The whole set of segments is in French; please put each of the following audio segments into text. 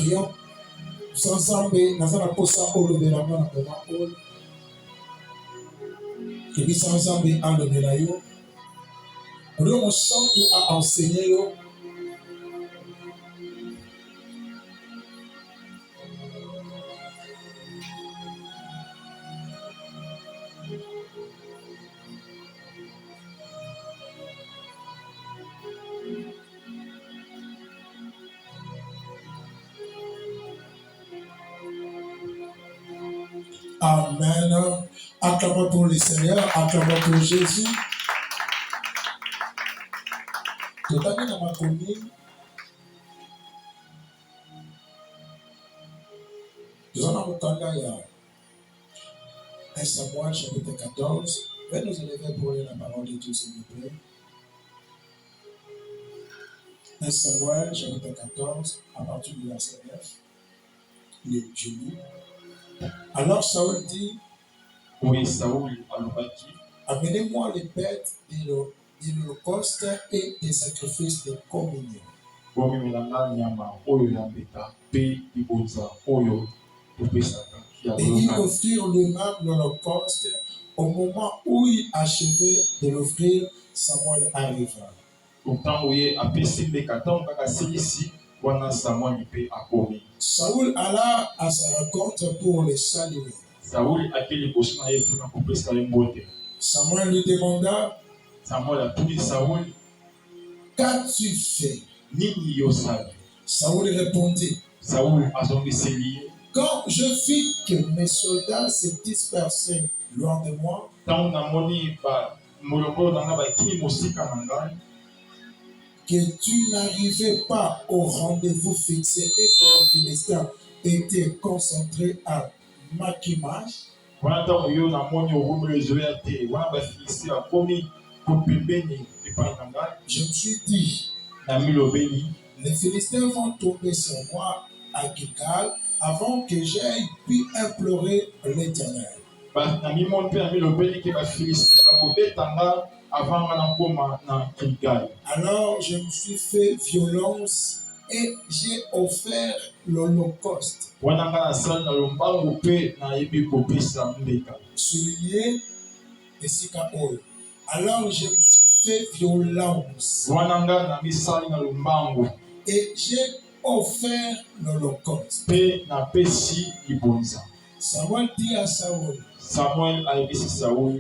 Prions. Ensemble, nous allons poser au lever la main dans la main. Et puis ensemble, en lever la main. Nous nous sentons à enseigner. Amen. Acclamons pour le Seigneur, acclamons pour Jésus. Tout à dans ma commune, nous allons entendre 1 Samuel chapitre 14. Veuillez nous élever pour lire la parole de Dieu, s'il vous plaît. 1 Samuel chapitre 14, à partir du verset 9. Je lis. Alors Saül dit, oui, Saül a dit, amenez-moi les bêtes de l'holocauste et des sacrifices de communion. Et ils offrirent lui-même l'holocauste. Au moment où il achevait de l'offrir, Samuel arriva. Saül alla à sa rencontre pour le saluer. Samuel lui demanda, qu'as-tu fait? Saül répondit, quand je vis que mes soldats se dispersaient loin de moi, que tu n'arrivais pas au rendez-vous fixé et que les Philistins étaient concentrés à Makimash, je me suis dit, les Philistins vont tomber sur moi à Gilgal avant que j'aille pu implorer l'Éternel. Alors je me suis fait violence et j'ai offert l'holocauste. Souligné et Sikaol. Alors je me suis fait violence et j'ai offert l'holocauste. Samuel dit à Saül,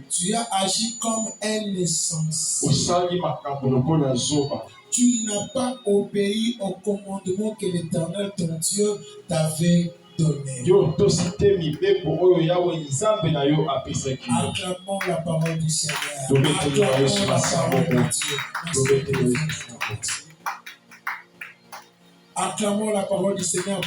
tu as agi comme un insensé. Tu n'as pas obéi au commandement que l'Éternel ton Dieu t'avait donné. Acclamons la parole du Seigneur. Acclamons la parole de Dieu. Acclamons la parole du Seigneur.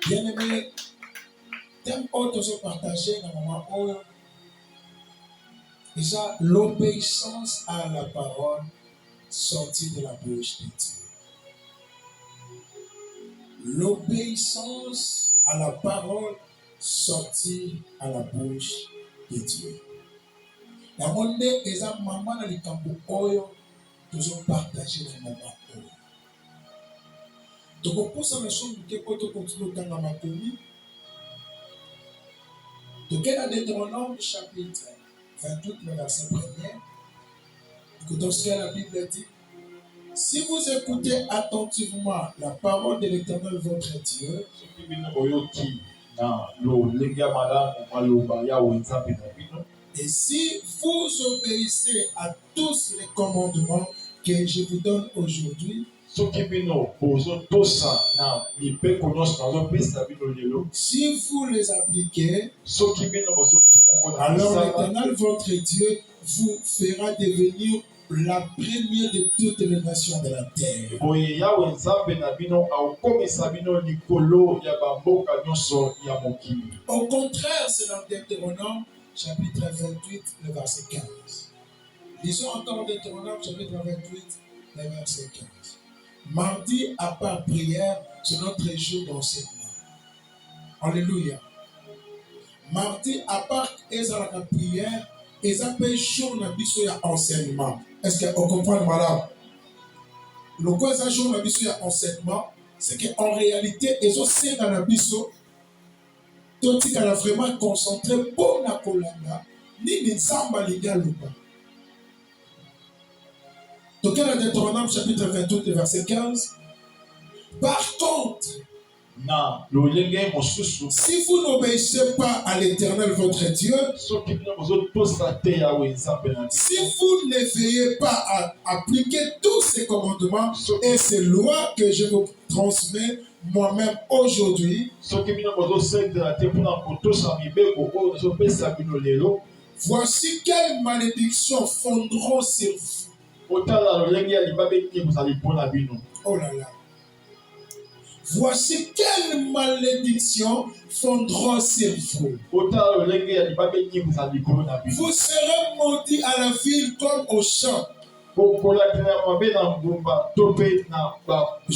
Bien-aimé, thème autre se partager dans le moment où déjà l'obéissance à la parole sortie de la bouche de Dieu. L'obéissance à la parole sortie à la bouche de Dieu. La monnaie est un maman dans le campo oyo, nous avons partagé dans le moment oyo. Donc pour ça, nous sommes continuer dans ma commune. Donc, dans Deutéronome chapitre 28, le verset 1er, écoutons ce que la Bible dit. Si vous écoutez attentivement la parole de l'Éternel votre Dieu, et si vous obéissez à tous les commandements que je vous donne aujourd'hui, si vous les appliquez, alors l'Éternel votre Dieu vous fera devenir la première de toutes les nations de la terre. Au contraire, c'est dans Deutéronome chapitre 28, le verset 15. Lisons encore Deutéronome chapitre 28, le verset 15. Mardi à part prière, c'est notre jour d'enseignement. Alléluia. Mardi à part la prière et ça peut jour na biso ya enseignement. Est-ce qu'on comprend madame? Le quoi ça jour na biso ya enseignement, c'est qu'en réalité, ils ont c'est dans la biso, tout ce qu'on a vraiment concentré pour la colanda, ni les samba légal ou pas. Donc, dans Deutéronome chapitre 28, verset 15, par contre, si vous n'obéissez pas à l'Éternel votre Dieu, si vous ne veillez pas à appliquer tous ces commandements et ces lois que je vous transmets moi-même aujourd'hui, voici quelles malédictions fondront sur vous. Oh là là. Voici quelles malédictions fondront sur vous. Vous serez maudits à la ville comme au champ. Je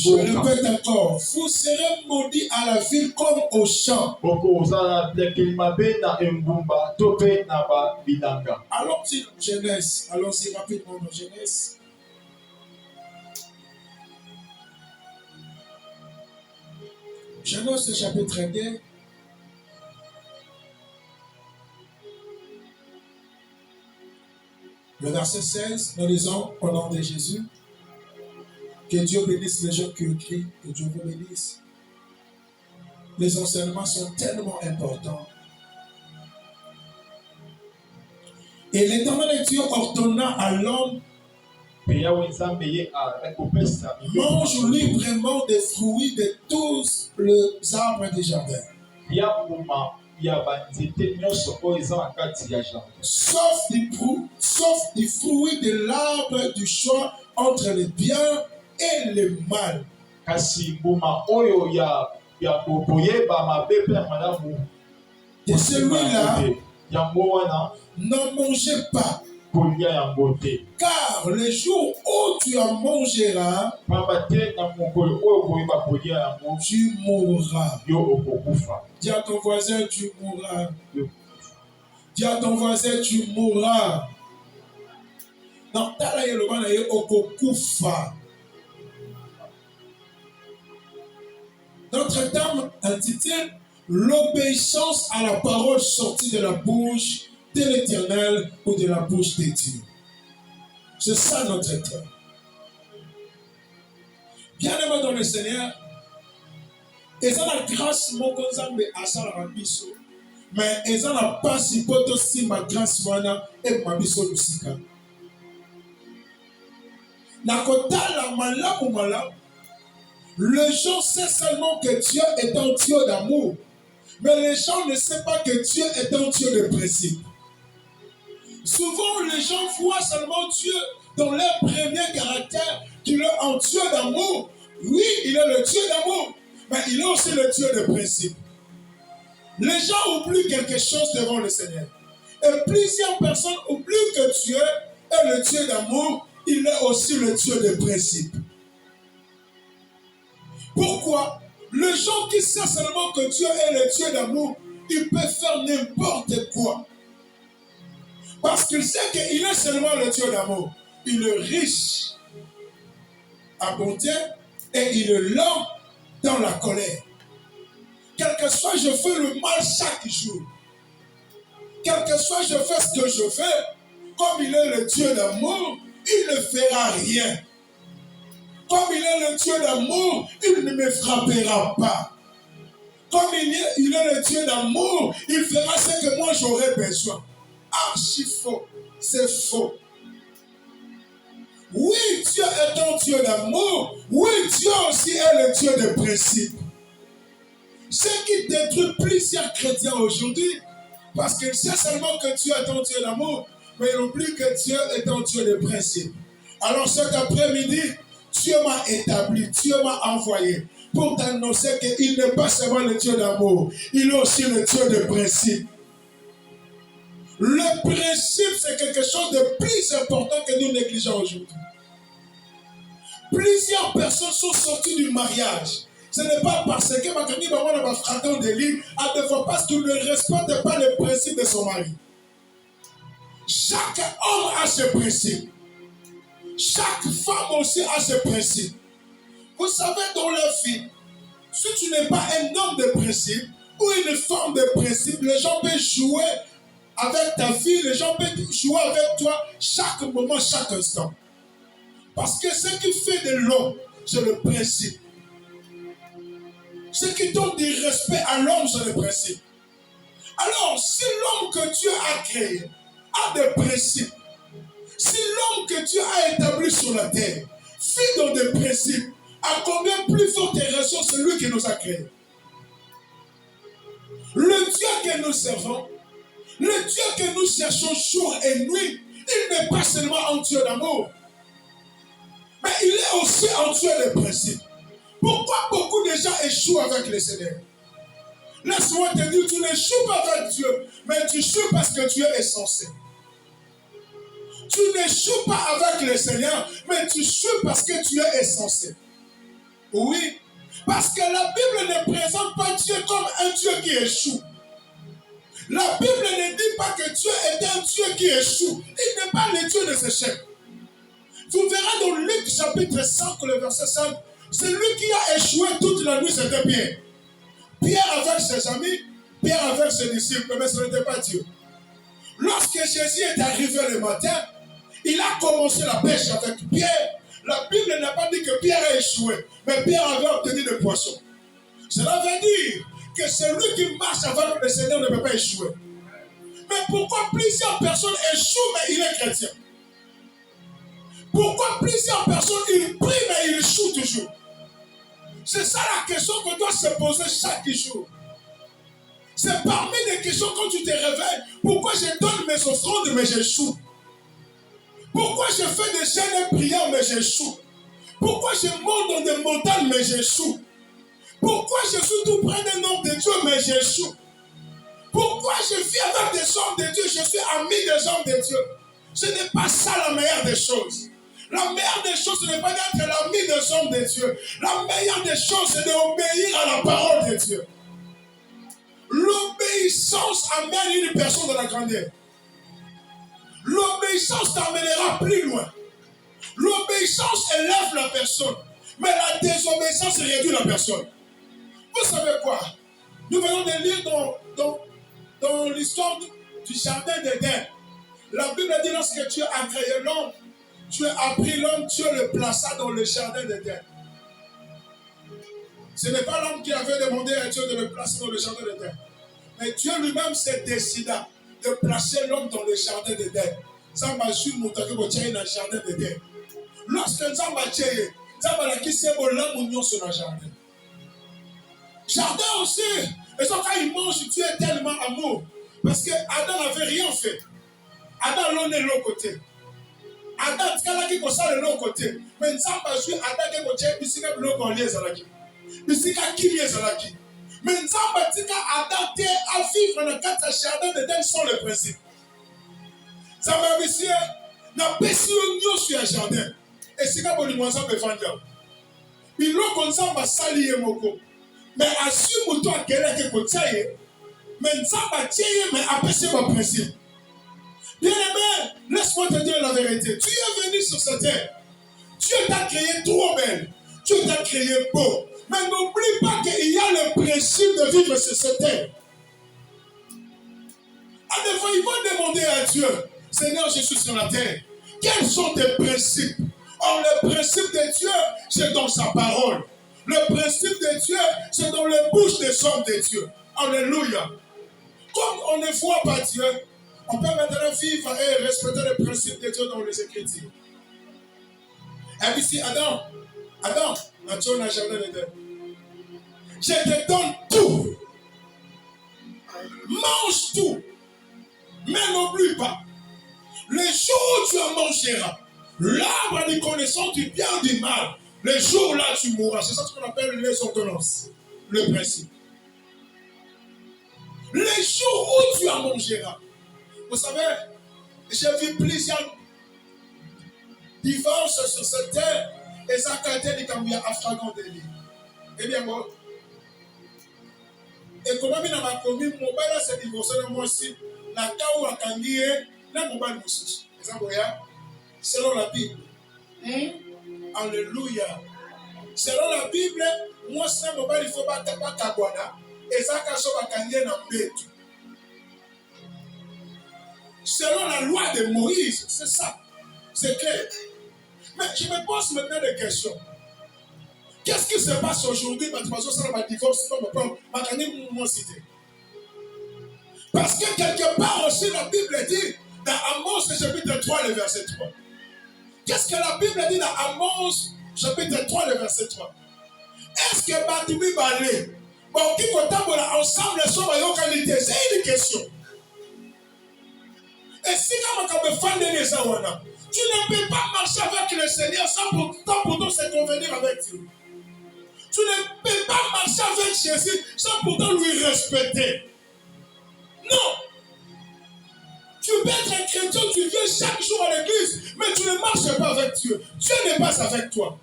répète encore, vous serez maudits à la ville comme au champ. Allons-y dans Genèse, allons-y rapidement dans Genèse. Genèse chapitre 2. Le verset 16, nous lisons au nom de Jésus. Que Dieu bénisse les gens qui écrivent, que Dieu vous bénisse. Les enseignements sont tellement importants. Et l'Éternel Dieu ordonna à l'homme, mange librement des fruits de tous les arbres du jardin. Sauf du fruit de l'arbre du choix entre le bien et le mal. De celui-là, n'en mangez pas. Car le jour où tu en mangeras, tu mourras. Dis à ton voisin, tu mourras. Dis à ton voisin, tu mourras. Non, Notre-Dame intitule l'obéissance à la parole sortie de la bouche de l'Éternel ou de la bouche de Dieu. C'est ça notre thème. Bien-aimé dans le Seigneur, et ça la grâce mon konzambe à ça la biso, mais et ça la passe poto si ma grâce wana et ma biso lusika. Na kota la malamu, les gens savent seulement que Dieu est un Dieu d'amour, mais les gens ne savent pas que Dieu est un Dieu de principe. Souvent, les gens voient seulement Dieu dans leur premier caractère, qu'il est un Dieu d'amour. Oui, il est le Dieu d'amour, mais il est aussi le Dieu de principe. Les gens oublient quelque chose devant le Seigneur. Et plusieurs personnes oublient que Dieu est le Dieu d'amour, il est aussi le Dieu de principe. Pourquoi? Les gens qui savent seulement que Dieu est le Dieu d'amour, ils peuvent faire n'importe quoi. Parce qu'il sait qu'il est seulement le Dieu d'amour. Il est riche à bonté et il est lent dans la colère. Quel que soit, je fais le mal chaque jour. Quel que soit, je fais ce que je fais. Comme il est le Dieu d'amour, il ne fera rien. Comme il est le Dieu d'amour, il ne me frappera pas. Comme il est le Dieu d'amour, il fera ce que moi j'aurais besoin. Archi faux, c'est faux. Oui, Dieu est un Dieu d'amour. Oui, Dieu aussi est le Dieu de principe. Ce qui détruit plusieurs chrétiens aujourd'hui, parce qu'ils savent seulement que Dieu est un Dieu d'amour, mais ils oublient que Dieu est un Dieu de principe. Alors cet après-midi, Dieu m'a établi, Dieu m'a envoyé pour t'annoncer qu'il n'est pas seulement le Dieu d'amour, il est aussi le Dieu de principe. Le principe, c'est quelque chose de plus important que nous négligeons aujourd'hui. Plusieurs personnes sont sorties du mariage. Ce n'est pas parce que Makani Bawana va frater des lignes à deux fois parce qu'il ne respecte pas les principes de son mari. Chaque homme a ses principes. Chaque femme aussi a ses principes. Vous savez, dans la vie, si tu n'es pas un homme de principe ou une femme de principe, les gens peuvent jouer avec ta vie, les gens peuvent jouer avec toi chaque moment, chaque instant. Parce que ce qui fait de l'homme, c'est le principe. Ce qui donne du respect à l'homme, c'est le principe. Alors, si l'homme que Dieu a créé a des principes, si l'homme que Dieu a établi sur la terre vit dans des principes, à combien plus forte raison celui qui nous a créés? Le Dieu que nous servons, le Dieu que nous cherchons jour et nuit, il n'est pas seulement un Dieu d'amour, mais il est aussi un Dieu de principes. Pourquoi beaucoup de gens échouent avec le Seigneur? Laisse-moi te dire, tu n'échoues pas avec Dieu, mais tu échoues parce que Dieu est censé. Tu n'échoues pas avec le Seigneur, mais tu échoues parce que Dieu est censé. Oui, parce que la Bible ne présente pas Dieu comme un Dieu qui échoue. La Bible ne dit pas que Dieu est un Dieu qui échoue. Il n'est pas le Dieu des échecs. Vous verrez dans Luc chapitre 5, le verset 5, celui qui a échoué toute la nuit, c'était Pierre. Pierre avec ses amis, Pierre avec ses disciples, mais ce n'était pas Dieu. Lorsque Jésus est arrivé le matin, il a commencé la pêche avec Pierre. La Bible n'a pas dit que Pierre a échoué, mais Pierre avait obtenu des poissons. Cela veut dire que celui qui marche avec le Seigneur ne peut pas échouer. Mais pourquoi plusieurs personnes échouent, mais il est chrétien? Pourquoi plusieurs personnes ils prient, mais ils échouent toujours? C'est ça la question qu'on doit se poser chaque jour. C'est parmi les questions quand tu te réveilles. Pourquoi je donne mes offrandes, mais j'échoue? Pourquoi je fais des chaînes et prières, mais j'échoue? Pourquoi je monte dans des montagnes, mais j'échoue? Pourquoi je suis tout près d'un homme de Dieu, mais j'échoue? Pourquoi je vis avec des hommes de Dieu, je suis ami des hommes de Dieu? Ce n'est pas ça la meilleure des choses. La meilleure des choses, ce n'est pas d'être l'ami des hommes de Dieu. La meilleure des choses, c'est d'obéir à la parole de Dieu. L'obéissance amène une personne dans la grandeur. L'obéissance t'amènera plus loin. L'obéissance élève la personne, mais la désobéissance réduit la personne. Vous savez quoi? Nous venons de lire dans l'histoire du jardin d'Éden. La Bible dit lorsque Dieu a créé l'homme, Dieu a pris l'homme, Dieu le plaça dans le jardin d'Éden. Ce n'est pas l'homme qui avait demandé à Dieu de le placer dans le jardin d'Éden. Mais Dieu lui-même s'est décidé de placer l'homme dans le jardin d'Éden. Ça m'a su montrer que vous êtes dans le jardin d'Éden. Lorsque nous avons tiré, nous avons dit que c'est l'homme sur le jardin. Jardin aussi. Et ça, quand il mange, Dieu est tellement amour. Parce que Adam n'avait rien fait. Adam l'on est de l'autre côté. Adam, tu as dit que ça de l'autre côté. Mais nous avons dit Adam qui est ici, de l'autre côté. Ici, qui est ici. Mais nous avons dit qu'Adam était à vivre dans le jardin d'Éden sans le principe. Ça m'a dit, n'a pas si on y sur un jardin. Et c'est quand on lui dit, il l'a comme ça, va salir moko. Mais à ce moment là, quel est le côté? Mais nous avons dit, mais après c'est mon principe. Bien aimé, laisse-moi te dire la vérité. Tu es venu sur cette terre. Dieu t'a créé trop belle. Dieu t'a créé beau. Mais n'oublie pas qu'il y a le principe de vivre sur cette terre. À des fois, il faut demander à Dieu, Seigneur, je suis sur la terre. Quels sont tes principes? Or, le principe de Dieu, c'est dans sa parole. Le principe de Dieu, c'est dans les bouches des hommes de Dieu. Alléluia. Comme on ne voit pas Dieu, on peut maintenant vivre et respecter les principes de Dieu dans les Écritures. Et puis si Adam, Dieu n'a jamais dit, je te donne tout. Mange tout. Mais n'oublie pas, le jour où tu en mangeras, l'arbre de connaissance du bien et du mal, le jour-là tu mourras. C'est ça ce qu'on appelle les ordonnances, le principe. Le jour où tu en mangeras. Vous savez, j'ai vu plusieurs divorces sur cette terre et ça a été dit comme il y a affragant de l'île. Eh bien, moi, et comment il m'a commis, mon père s'est divorcé de moi aussi, la taou a candié, Là, mon bal moussous. Selon la Bible. Alléluia. Selon la Bible, moi, c'est mon bal, il faut pas kabwana. Et ça, quand on va gagner dans le bête. Selon la loi de Moïse, c'est ça. C'est clair. Mais je me pose maintenant des questions. Qu'est-ce qui se passe aujourd'hui? Parce que quelque part aussi, la Bible dit, dans Amos, chapitre 3, le verset 3. Qu'est-ce que la Bible dit dans Amos, chapitre 3, le verset 3? Est-ce que Batumi Balé, bon, qui comptable ensemble, sont en qualité? C'est une question. Et si tu ne peux pas marcher avec le Seigneur sans pourtant se convenir avec Dieu. Tu ne peux pas marcher avec Jésus sans pourtant lui respecter. Non. Tu peux être un chrétien, tu viens chaque jour à l'église, mais tu ne marches pas avec Dieu. Dieu n'est pas avec toi.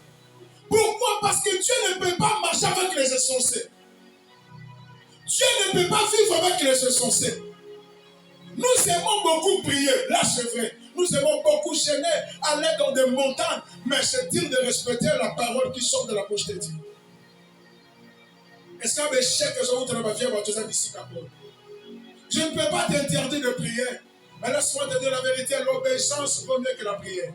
Pourquoi? Parce que Dieu ne peut pas marcher avec les insensés. Dieu ne peut pas vivre avec les insensés. Nous aimons beaucoup prier, là c'est vrai. Nous aimons beaucoup chaîner, aller dans des montagnes, mais c'est dire de respecter la parole qui sort de la bouche de Dieu. Est-ce qu'il y a des chèques que je vous donne ici? Je ne peux pas t'interdire de prier, mais laisse-moi te dire la vérité, l'obéissance vaut mieux que la prière.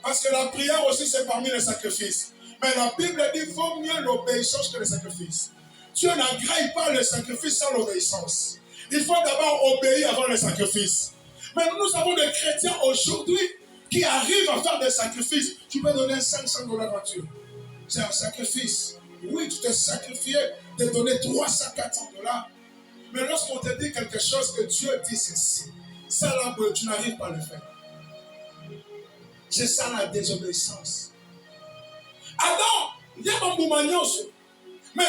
Parce que la prière aussi c'est parmi les sacrifices. Mais la Bible dit qu'il vaut mieux l'obéissance que le sacrifice. Dieu n'agrée pas le sacrifice sans l'obéissance. Il faut d'abord obéir avant le sacrifice. Mais nous avons des chrétiens aujourd'hui qui arrivent à faire des sacrifices. Tu peux donner $500 à Dieu. C'est un sacrifice. Oui, tu t'es sacrifié de donner $300, $400. Mais lorsqu'on te dit quelque chose que Dieu dit ceci, ça là, tu n'arrives pas à le faire. C'est ça la désobéissance. Adam, il y a un mouvement. Mais,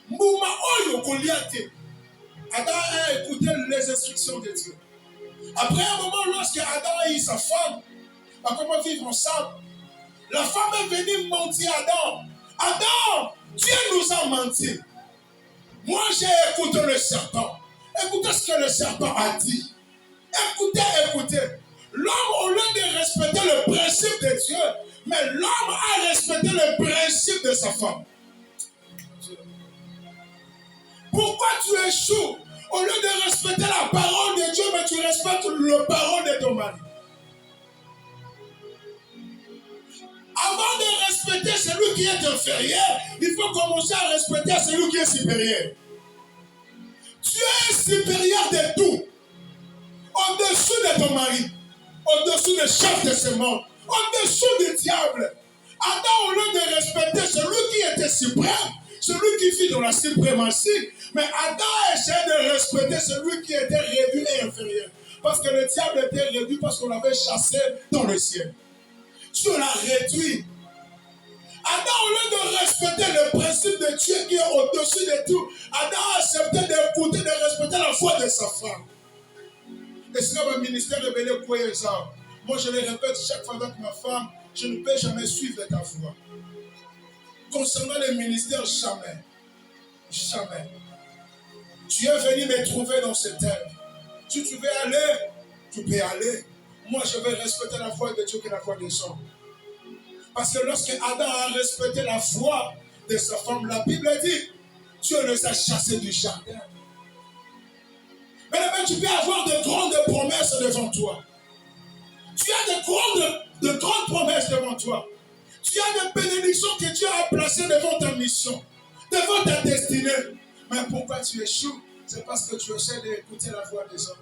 mouvement oyo koliate. Adam a écouté les instructions de Dieu. Après un moment, lorsque Adam a eu sa femme, à comment vivre ensemble, la femme est venue mentir à Adam. Adam, Dieu nous a menti. Moi, j'ai écouté le serpent. Écoutez ce que le serpent a dit. Écoutez. L'homme, au lieu de respecter le principe de Dieu, mais l'homme a respecté le principe de sa femme. Pourquoi tu échoues? Au lieu de respecter la parole de Dieu, mais tu respectes la parole de ton mari. Avant de respecter celui qui est inférieur, il faut commencer à respecter celui qui est supérieur. Tu es supérieur de tout. Au-dessus de ton mari, au-dessus des chefs de ce monde, au-dessous du diable. Adam, au lieu de respecter celui qui était suprême, celui qui vit dans la suprématie, mais Adam a essayé de respecter celui qui était réduit et inférieur. Parce que le diable était réduit parce qu'on l'avait chassé dans le ciel. Dieu l'a réduit. Adam, au lieu de respecter le principe de Dieu qui est au-dessus de tout, Adam a accepté d'écouter, de respecter la foi de sa femme. Et c'est comme un ministère de Béné Koué. Moi, je le répète chaque fois avec ma femme, je ne peux jamais suivre ta foi. Concernant les ministères, jamais. Jamais. Tu es venu me trouver dans cette terre. Si tu veux aller, tu peux aller. Moi, je vais respecter la foi de Dieu que la foi des hommes. Parce que lorsque Adam a respecté la foi de sa femme, la Bible dit, Dieu les a chassés du jardin. Mais tu peux avoir de grandes promesses devant toi. Tu as de grandes promesses devant toi. Tu as des bénédictions que Dieu a placées devant ta mission, devant ta destinée. Mais pourquoi tu échoues? C'est parce que tu essaies d'écouter la voix des hommes.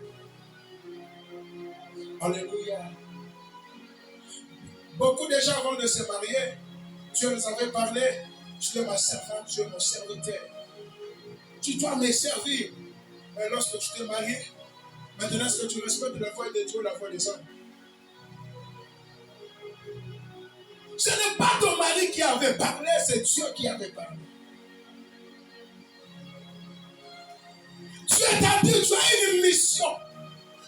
Alléluia. Beaucoup de gens avant de se marier, Dieu nous avait parlé, tu es ma servante, tu es mon serviteur. Tu dois me servir. Mais lorsque tu t'es marié, maintenant est-ce que tu respectes la voix de Dieu ou la voix des hommes? Ce n'est pas ton mari qui avait parlé, c'est Dieu qui avait parlé. Dieu t'a dit, tu as une mission.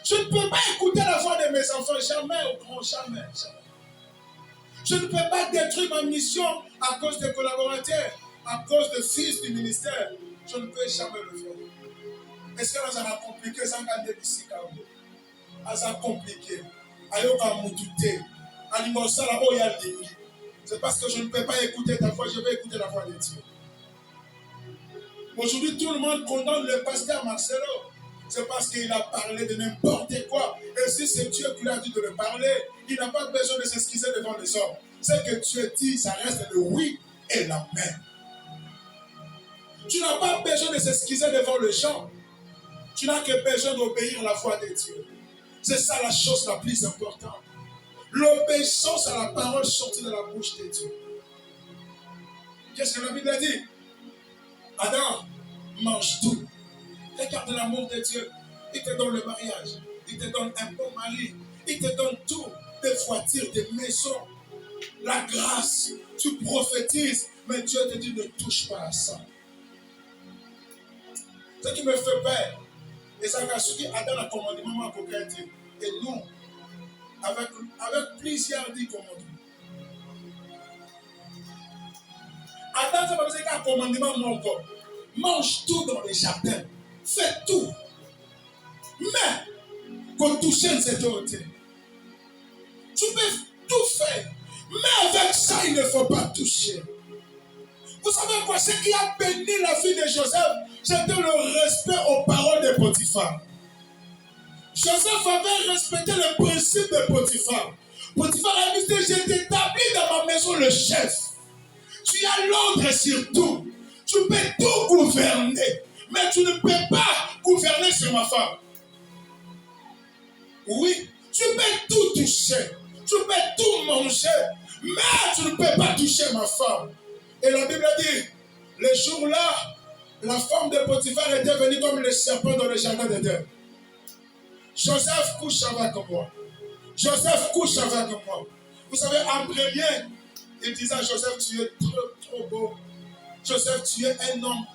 Je ne peux pas écouter la voix de mes enfants, jamais au grand, jamais. Je ne peux pas détruire ma mission à cause des collaborateurs, à cause des fils du ministère. Je ne peux jamais le faire. Est-ce que nous allons compliquer ça dans des ici? ça compliqué. Ayoka mutute. Animosala oya lingi. C'est parce que je ne peux pas écouter ta voix, je vais écouter la voix de Dieu. Aujourd'hui, tout le monde condamne le pasteur Marcelo. C'est parce qu'il a parlé de n'importe quoi. Et si c'est Dieu qui lui a dit de le parler, il n'a pas besoin de s'excuser devant les hommes. Ce que Dieu dit, ça reste le oui et l'amen. Tu n'as pas besoin de s'excuser devant les gens. Tu n'as que besoin d'obéir à la voix de Dieu. C'est ça la chose la plus importante. L'obéissance à la parole sortie de la bouche de Dieu. Qu'est-ce que la Bible a dit? Adam, mange tout. Regarde l'amour de Dieu. Il te donne le mariage. Il te donne un bon mari. Il te donne tout. Des voitures, des maisons. La grâce. Tu prophétises. Mais Dieu te dit ne touche pas à ça. Ce qui me fait peur. Et ça m'a soutenu Adam a commandé à quelqu'un dit. Et nous, avec plusieurs commandements. Adam, ça va dire qu'un commandement mon corps. Mange tout dans les jardins. Fais tout. Mais, qu'on touche cette autorité. Tu peux tout faire. Mais avec ça, il ne faut pas toucher. Vous savez quoi? Ce qui a béni la fille de Joseph, c'était le respect aux paroles de Potiphar. Joseph avait respecté le principe de Potiphar. Potiphar a dit, j'ai établi dans ma maison le chef. Tu as l'ordre sur tout. Tu peux tout gouverner. Mais tu ne peux pas gouverner sur ma femme. Oui, tu peux tout toucher. Tu peux tout manger. Mais tu ne peux pas toucher ma femme. Et la Bible dit, le jour-là, la femme de Potiphar était venue comme le serpent dans le jardin d'Éden. Joseph couche avec moi. Joseph couche avec moi. Vous savez, en premier, il disait à Joseph, tu es trop beau. Joseph, tu es un homme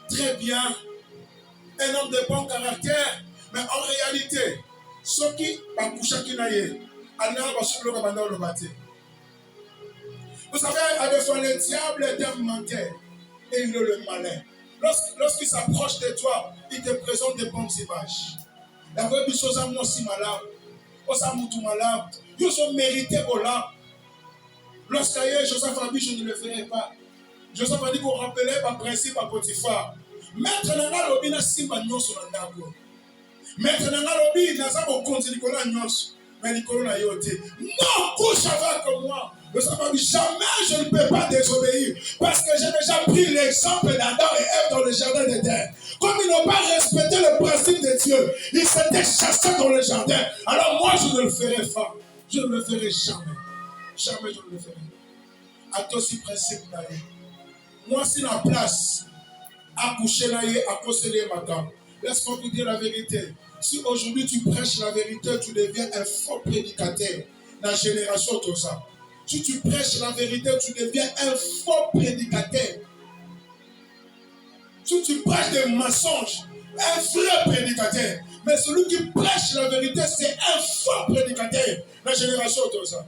très bien. Un homme de bon caractère. Mais en réalité, ceux qui ont couché avec lui, vous savez, à des fois, le diable est un menteur et il est le malin. Lorsqu'il s'approche de toi, il te présente des bonnes images. La vraie chose à moi aussi malade. Osa moutou malade. Ils sont mérités pour là. Lorsqu'ailleurs Joseph a dit, je ne le ferai pas. Joseph a dit qu'on rappelait par principe à Potiphar. Maître Nanga Lobi n'a simba nyonso na ndako. Maître Nanga Lobi n'a pas au compte Nicolas nyonso. Mais Nicolas n'a yoté. Non, couche avec moi. Le Seigneur dit, jamais je ne peux pas désobéir. Parce que j'ai déjà pris l'exemple d'Adam et Ève dans le jardin d'Éden. Comme ils n'ont pas respecté le principe de Dieu, ils s'étaient chassés dans le jardin. Alors moi, je ne le ferai pas. Je ne le ferai jamais. Jamais je ne le ferai. À toi aussi, principe d'aller. Moi, si la place, à coucher là, à conseiller ma gamme. Laisse-moi vous dire la vérité. Si aujourd'hui tu prêches la vérité, tu deviens un faux prédicateur dans la génération de ça. Si tu prêches la vérité, tu deviens un faux prédicateur. Si tu prêches des mensonges, un vrai prédicateur. Mais celui qui prêche la vérité, c'est un faux prédicateur dans la génération de ça.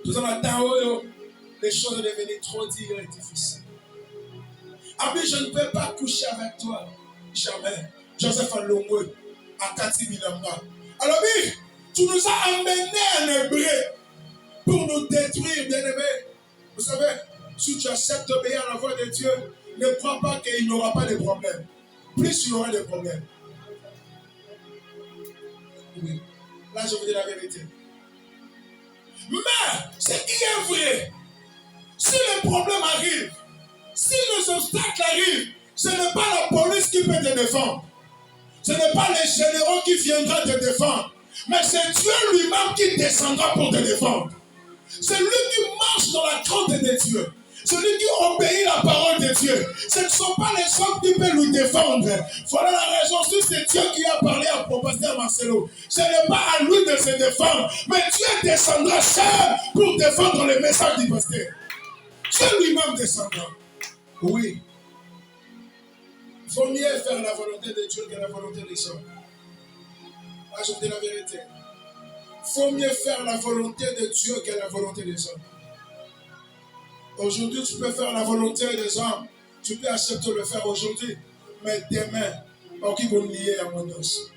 Tout en attendant, les choses devenaient trop dures et difficiles. Ah mais je ne peux pas coucher avec toi. Jamais. Joseph Alongwe, à Kati Bilamba. Alors oui, tu nous as amenés en hébreu pour nous détruire, bien-aimés. Vous savez, si tu acceptes d'obéir à la voix de Dieu, ne crois pas qu'il n'y aura pas de problème. Plus il y aura des problèmes. Oui. Là, je vous dis la vérité. Mais, ce qui est vrai, si les problèmes arrivent, si les obstacles arrivent, ce n'est pas la police qui peut te défendre. Ce n'est pas les généraux qui viendront te défendre. Mais c'est Dieu lui-même qui descendra pour te défendre. C'est lui qui marche dans la crainte de Dieu. Celui qui obéit à la parole de Dieu. Ce ne sont pas les hommes qui peuvent lui défendre. Voilà la raison. Si c'est Dieu qui a parlé à pasteur Marcelo, ce n'est pas à lui de se défendre. Mais Dieu descendra seul pour défendre le message du pasteur. Dieu lui-même descendra. Oui. Il faut mieux faire la volonté de Dieu que la volonté des hommes. Là, je vous dis la vérité. Il faut mieux faire la volonté de Dieu que la volonté des hommes. Aujourd'hui, tu peux faire la volonté des hommes. Tu peux accepter de le faire aujourd'hui. Mais demain, qui vont lier à mon os.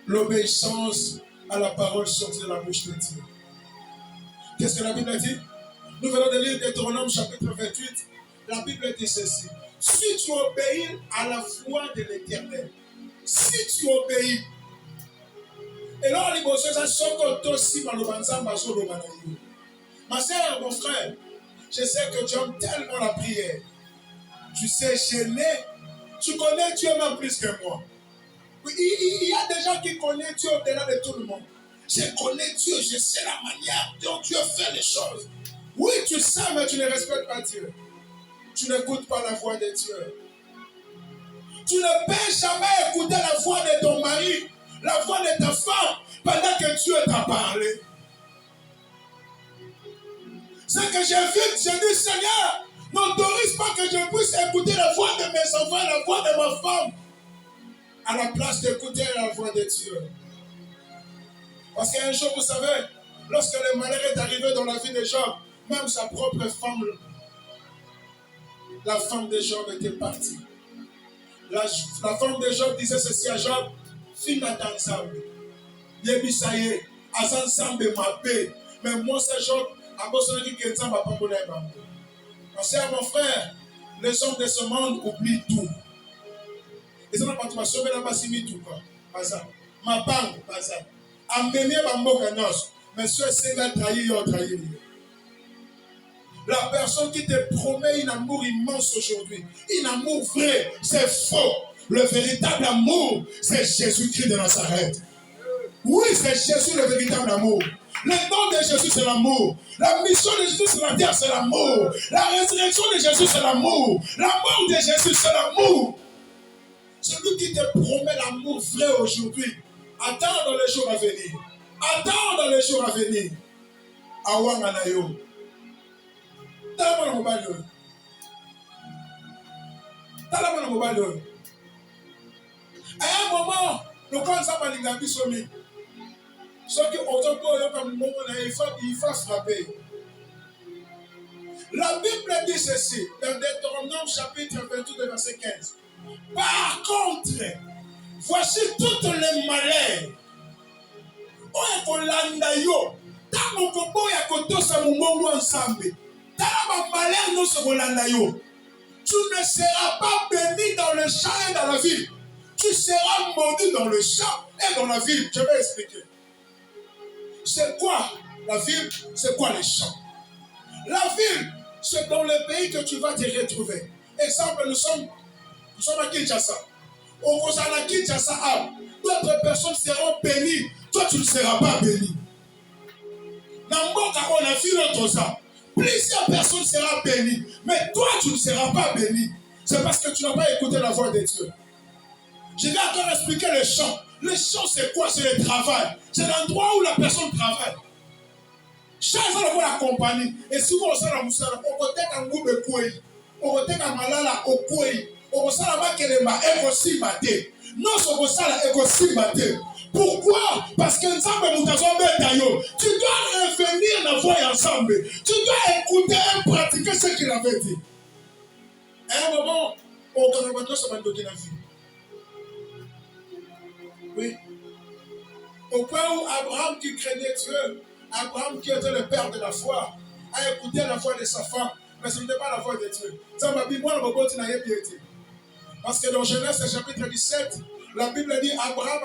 L'obéissance à la parole sortie de la bouche de Dieu. Qu'est-ce que la Bible dit? Nous venons de lire Deutéronome chapitre 28. La Bible dit ceci. Si tu obéis à la voix de l'Éternel, si tu obéis, et là, les bosses, ça sort aussi par le banzamba sur le banayou. Ma sœur, mon frère, je sais que tu aimes tellement la prière. Tu sais, tu connais Dieu même plus que moi. Il y a des gens qui connaissent Dieu au-delà de tout le monde. Je connais Dieu, je sais la manière dont Dieu fait les choses. Oui, tu sais, mais tu ne respectes pas Dieu. Tu n'écoutes pas la voix de Dieu. Tu ne peux jamais écouter la voix de ton mari, la voix de ta femme, pendant que Dieu t'a parlé. C'est que j'invite, je dis, Seigneur, n'autorise pas que je puisse écouter la voix de mes enfants, la voix de ma femme, à la place d'écouter la voix de Dieu. Parce qu'un jour, vous savez, lorsque le malheur est arrivé dans la vie de Job, même sa propre femme, la femme de Job était partie. La femme de Job disait ceci à Job, Fina ensemble. Yebisaye, ensemble ma paix. Mais moi, c'est Job, à cause de qui est ensemble, pas pour les bambous. Mon frère, les hommes de ce monde oublient tout. Et ça n'a pas tout sauver la bassimi tout quoi. Pas ça. Ma banque, pas ça. Amener ma mokanos. Mais ce c'est la trahir. La personne qui te promet un amour immense aujourd'hui, un amour vrai, c'est faux. Le véritable amour, c'est Jésus-Christ de Nazareth. Oui, c'est Jésus le véritable amour. Le nom de Jésus, c'est l'amour. La mission de Jésus sur la terre, c'est l'amour. La résurrection de Jésus, c'est l'amour. La mort de Jésus, c'est l'amour. Celui qui te promet l'amour vrai aujourd'hui, attends dans les jours à venir. Attends dans les jours à venir. Awanganayo. À un moment, le camp s'appelle l'Ingabi Somi. Ceux qui ont il faut frapper. La Bible dit ceci, dans Deutéronome chapitre 22, verset 15. Par contre, voici toutes les malheurs. Tu ne seras pas béni dans le champ et dans la ville. Tu seras maudit dans le champ et dans la ville. Je vais expliquer. C'est quoi la ville? C'est quoi les champs? La ville, c'est dans le pays que tu vas te retrouver. Exemple, nous sommes à Kinshasa. Au Rosana Kinshasa, d'autres personnes seront bénies. Toi, tu ne seras pas béni. Plusieurs personnes seront bénies. Mais toi, tu ne seras pas béni. C'est parce que tu n'as pas écouté la voix de Dieu. Je vais encore expliquer le champ. Le champ, c'est quoi? C'est le travail. C'est l'endroit où la personne travaille. Chaque fois qu'on la compagnie, et si vous avez la moussala, on peut être un goût de couille, on peut être un malala au couille, on peut être un écossi maté. Non, on peut être un écossi maté. Pourquoi? Parce que ensemble, tu dois revenir la voix ensemble. Tu dois écouter et pratiquer ce qu'il avait dit. À un moment, on va se donner la vie. Oui. Au point où Abraham qui craignait Dieu, Abraham qui était le père de la foi, a écouté la voix de sa femme, mais ce n'était pas la voix de Dieu. Ça m'a dit, moi, je n'ai pas été. Parce que dans Genèse chapitre 17, la Bible dit, Abraham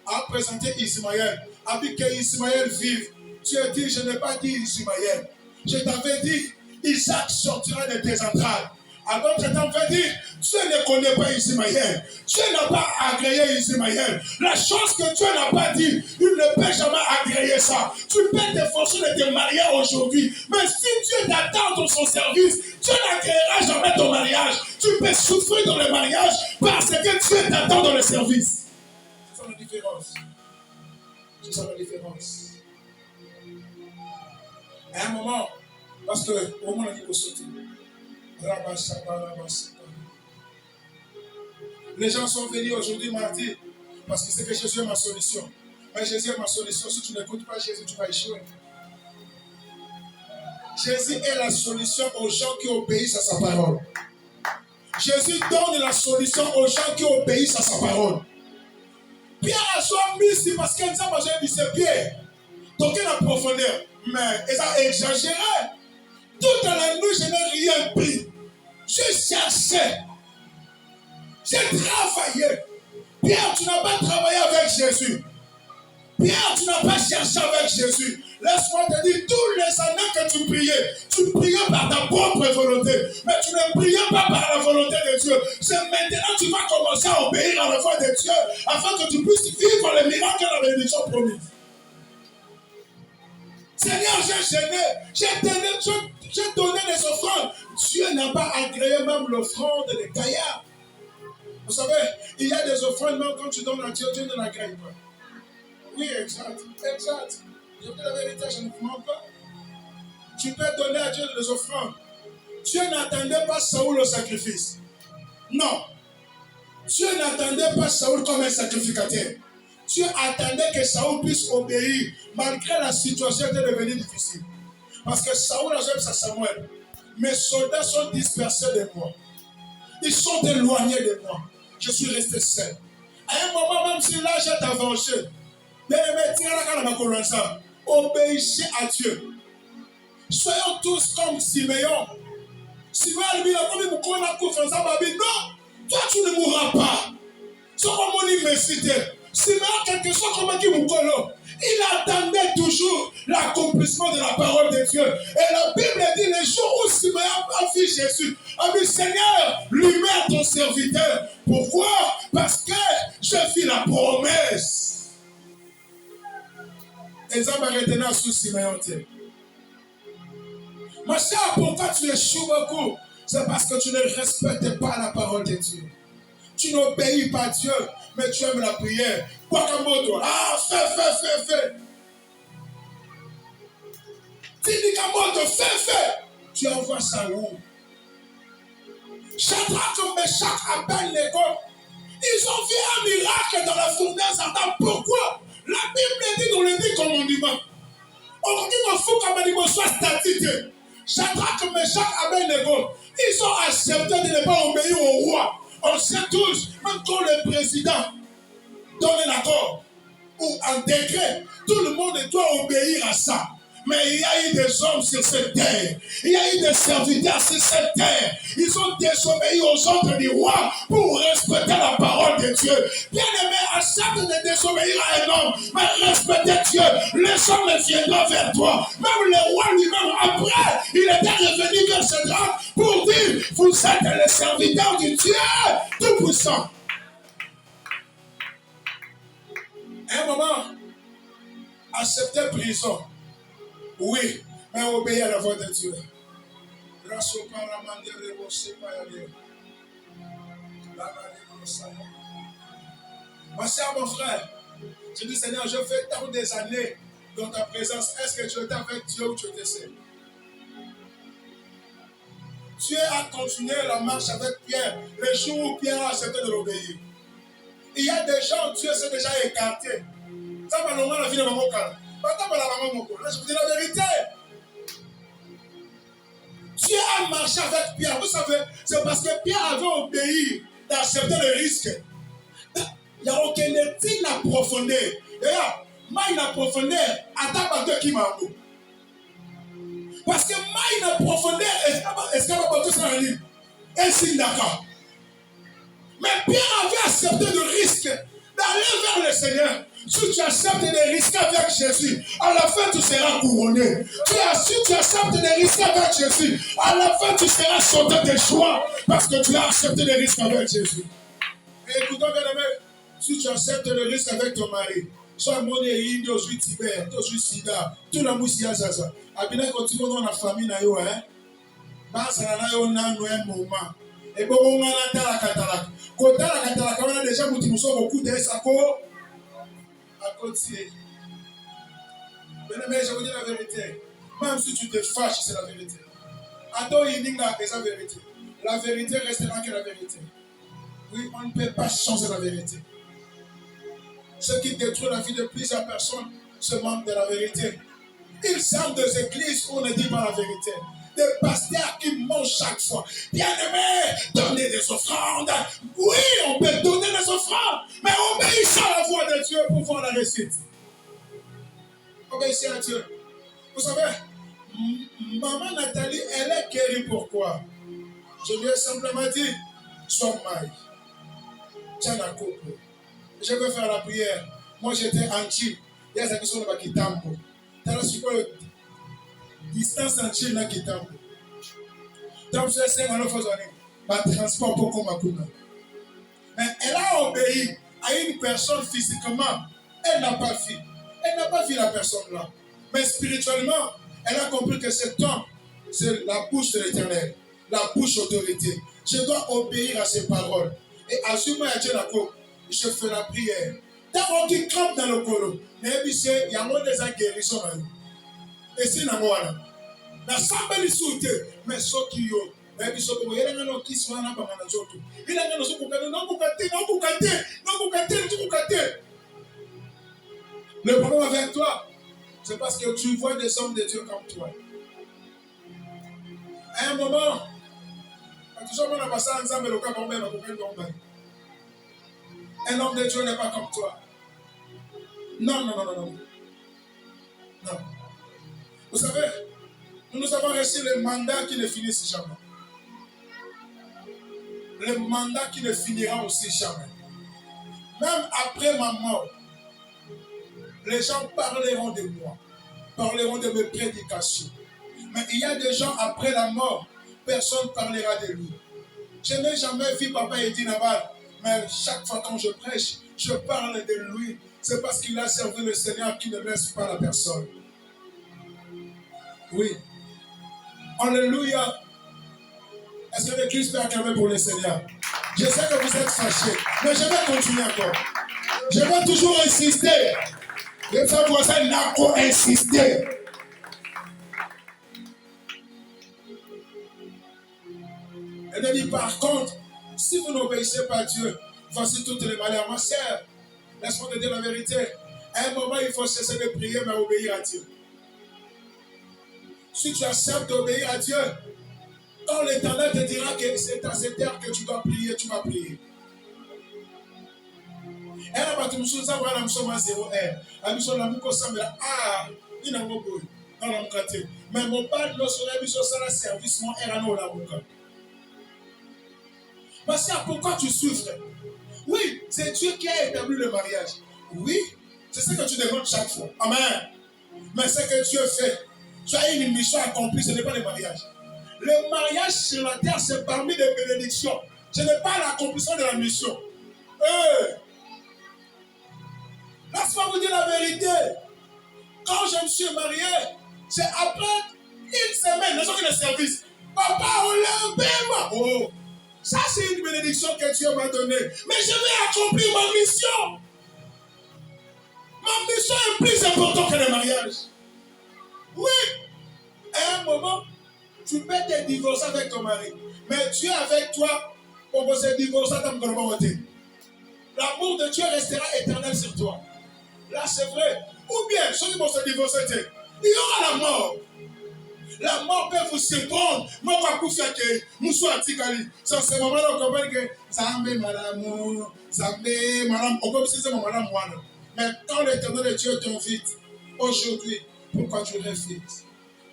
a présenté Ismaël, a dit que Ismaël vive. Tu as dit, je n'ai pas dit Ismaël. Je t'avais dit, Isaac sortira de tes entrailles. Alors je t'avais dit, tu ne connais pas Ismaël. Tu n'as pas agréé Ismaël. La chose que Dieu n'a pas dit, il ne peut jamais agréer ça. Tu peux t'efforcer de te marier aujourd'hui. Mais si Dieu t'attend dans son service, Dieu n'agréera jamais ton mariage. Tu peux souffrir dans le mariage parce que Dieu t'attend dans le service. C'est ça la différence. C'est ça la différence. À un moment, parce que au moment où il faut sauter, les gens sont venus aujourd'hui mardi parce que c'est que Jésus est ma solution. Mais Jésus est ma solution. Si tu n'écoutes pas Jésus, tu vas échouer. Jésus est la solution aux gens qui obéissent à sa parole. Jésus donne la solution aux gens qui obéissent à sa parole. Pierre a soit mis ici parce qu'il dit c'est Pierre. Donc il a profondeur. Mais il a exagéré. Toute la nuit, je n'ai rien pris. Je cherchais. J'ai travaillé. Pierre, tu n'as pas travaillé avec Jésus. Pierre, tu n'as pas cherché avec Jésus. Laisse-moi te dire, tous les années que tu priais par ta propre volonté. Mais tu ne priais pas par la volonté de Dieu. C'est maintenant que tu vas commencer à obéir à la voix de Dieu afin que tu puisses vivre les miracles et la bénédiction promise. Seigneur, j'ai gêné, j'ai donné des offrandes. Dieu n'a pas agréé même l'offrande des gaillards. Vous savez, il y a des offrandes, même quand tu donnes à Dieu, Dieu ne l'agrée pas. Oui, exact. Je dis la vérité, je ne vous mens pas. Tu peux donner à Dieu des offrandes. Dieu n'attendait pas Saoul au sacrifice. Non. Dieu n'attendait pas Saoul comme un sacrificateur. Dieu attendait que Saoul puisse obéir malgré la situation était devenue difficile. Parce que Saoul a joué à Samuel. Mes soldats sont dispersés de moi. Ils sont éloignés de moi. Je suis resté seul. À un moment, même si là j'ai avancé, obéissez à Dieu. Soyons tous comme Siméon. Siméon a dit, non, toi tu ne mourras pas. C'est comme on dit, mais c'était. Siméon, quelque chose comme qui il attendait toujours l'accomplissement de la parole de Dieu. Et la Bible dit, les jours où Siméon a vu Jésus, a dit, Seigneur, lui met ton serviteur. Pourquoi? Parce que je fis la promesse. Et ça m'a retenu à sous Siméon. Ma chère, pourquoi tu échoues beaucoup? C'est parce que tu ne respectes pas la parole de Dieu. Tu n'obéis pas à Dieu, mais tu aimes la prière. Wakamoto, fais. Tindikamoto, fais. Tu envoies ça où? Shadrach, Meshach, Abednego, ils ont vu un miracle dans la fournaise. Attends, pourquoi? La Bible dit dans le 10 commandements. On dit qu'il faut que soit statique. Shadrach, Meshach, Abednego, ils ont accepté de ne pas obéir au roi. On sait tous, même quand le président donne un accord ou un décret, tout le monde doit obéir à ça. Mais il y a eu des hommes sur cette terre. Il y a eu des serviteurs sur cette terre. Ils ont désobéi aux ordres du roi pour respecter la parole de Dieu. Bien aimé, accepte de désobéir à un homme, mais respecter Dieu. Les hommes viendront vers toi. Même le roi lui-même, après, il était revenu vers ce drap pour dire, vous êtes les serviteurs du Dieu Tout-Puissant. À un moment, accepter prison. Oui, mais obéir à la voix de Dieu. Ma soeur, mon frère, je dis Seigneur, je fais tant des années dans ta présence. Est-ce que tu étais avec Dieu ou tu étais seul? Dieu a continué la marche avec Pierre le jour où Pierre a accepté de l'obéir. Il y a des gens, Dieu s'est déjà écarté. Ça va normalement la vie de mon cœur. Je vous dis la vérité. Dieu a marché avec Pierre. Vous savez, c'est parce que Pierre avait obéi d'accepter le risque. Il y a aucun éthique la profondeur. D'ailleurs, maille la profondeur, attends de qui m'a dit. Parce que maille la profondeur, est-ce qu'elle va porter ça en ligne? Et c'est d'accord. Mais Pierre avait accepté le risque d'aller vers le Seigneur. Si tu acceptes de risquer avec Jésus, à la fin tu seras couronné. Si tu acceptes de risquer avec Jésus, à la fin tu seras sauté de joie parce que tu as accepté de risquer avec Jésus. Et écoutons bien aimé, si tu acceptes le risque avec ton mari, soit mon indi, aujourd'hui Tibet, aujourd'hui Sida, tout le monde s'y a ça. Abina continue dans la famille na yo Basa na yo na no un moment. Et bon on a la cataracte. Quand la cataracte, on a déjà beaucoup de sako. À côté. Mais je vous dis la vérité. Même si tu te fâches, c'est la vérité. Attends, il dit que c'est la vérité. La vérité restera que la vérité. Oui, on ne peut pas changer la vérité. Ce qui détruit la vie de plusieurs personnes, se manque de la vérité. Il semble des églises où on ne dit pas la vérité. des pasteurs qui mangent chaque fois. Bien-aimé, donner des offrandes. Oui, on peut donner des offrandes, mais obéissons à la voix de Dieu pour voir la réussite. Obéissez à Dieu. Vous savez, maman Nathalie, elle est guérie. Pourquoi? Je lui ai simplement dit, sois maille. Tiens la coupe. Je veux faire la prière. Moi, j'étais anti. Il y a des questions de Kitambo. Tu as su quoi le distance anti na Kitambo. Donc, je sais que je transport pour Komakuna. Mais elle a obéi à une personne physiquement. Elle n'a pas vu. Elle n'a pas vu la personne là. Mais spirituellement, elle a compris que cet homme, c'est la bouche de l'Éternel. La bouche d'autorité. Je dois obéir à ses paroles. Et à ce moment, je fais la prière. D'abord, qui crampe dans le colo. Mais il y a des guérisons. Et c'est dans moi. Na samba li soute mais soki yo na biso ko yela ngano kiswa na ba ngana zoto ila ngano so kukate no kukate. Le problème avec toi, c'est parce que tu vois des hommes de Dieu comme toi. À un moment, toujours on a passé ensemble le cas bombe un homme de Dieu n'est pas comme toi. Non. Vous savez, nous avons reçu le mandat qui ne finisse jamais. Le mandat qui ne finira aussi jamais. Même après ma mort, les gens parleront de moi, parleront de mes prédications. Mais il y a des gens après la mort, personne ne parlera de lui. Je n'ai jamais vu Papa Edi Nabal, mais chaque fois quand je prêche, je parle de lui. C'est parce qu'il a servi le Seigneur qui ne laisse pas la personne. Oui. Alléluia. Est-ce que l'Église peut acclamer pour le Seigneur? Je sais que vous êtes fâchés, mais je vais continuer encore. Je vais toujours insister. Les femmes voisines n'ont qu'à insister. Elle dit par contre, si vous n'obéissez pas à Dieu, voici toutes les malheurs. Ma sœur, laisse-moi te dire la vérité. À un moment, il faut cesser de prier, mais obéir à Dieu. Si tu acceptes d'obéir à Dieu, quand l'Éternel te dira que c'est à cette heure que tu dois prier, tu vas prier. Elle a battu Moussou, ça va, la Moussou, 0 heure. La Moussou, la Moussou, ça va, il n'a pas besoin. Dans la Moussou, mais mon père, lorsque la Moussou, ça va service, mon elle a non la Moussou. Parce que pourquoi tu souffres? Oui, c'est Dieu qui a établi le mariage. Oui, c'est ce que tu demandes chaque fois. Amen. Mais ce que Dieu fait, tu as une mission accomplie, ce n'est pas le mariage. Le mariage sur la terre, c'est parmi les bénédictions. Ce n'est pas l'accomplissement de la mission. Laisse-moi vous dire la vérité. Quand je me suis marié, c'est après une semaine, nous sommes dans le service. Papa, on l'a. Oh, ça c'est une bénédiction que Dieu m'a donnée. Mais je vais accomplir ma mission. Ma mission est plus importante que le mariage. Oui. À un moment, tu peux te divorcer avec ton mari. Mais Dieu avec toi, pour que se divorcer, l'amour de Dieu restera éternel sur toi. Là, c'est vrai. Ou bien, ceux qui vont se divorcer, il y aura la mort. La mort peut vous surprendre. Moi, je vais vous faire que nous soyons antikali. C'est ce moment-là, on comprend que Zambé, madame, on peut se dire madame, mais quand l'Éternel de Dieu t'invite, aujourd'hui, pourquoi tu refuses?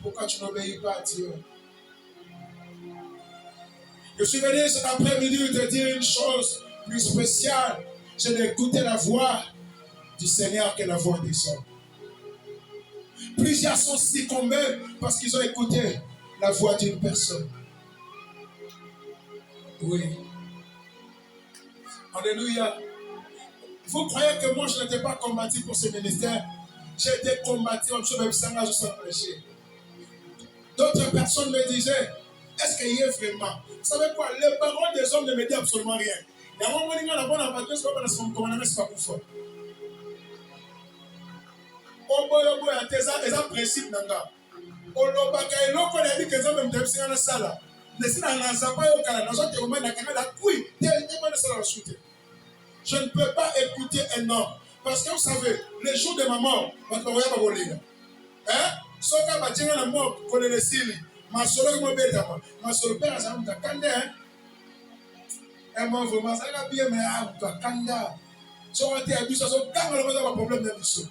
Pourquoi tu n'obéis pas à Dieu? Je suis venu cet après-midi te dire une chose plus spéciale. C'est d'écouter la voix du Seigneur que la voix des hommes. Plusieurs sont succombés parce qu'ils ont écouté la voix d'une personne. Oui. Alléluia. Vous croyez que moi je n'étais pas combattu pour ce ministère? J'ai été combattu en même sang je suis prêché. D'autres personnes me disaient, est-ce qu'il y a vraiment? Vous savez quoi? Les paroles des hommes ne me disent absolument rien. Il y a un moment où il y a une bonne aventure, c'est pas pour faire. Oboyobo ya teza eza principe nanga. Olobaka eloko na bika eza même tepsi na sala. Nesina na zapa yo kala na zote oma na kanga da kui. Tellement ça la chute. Je ne peux pas écouter un homme parce que vous savez, le jour de ma mort, on va pas voler. Hein? Soka ba tinga na mort ko le sili. Ma solo que mon bête à moi. Ma solo père, ça m'a kanda. Et moi, vraiment, ça va bien, mais ah, kanda. Si on a été abusé, ça va pas problème d'abus.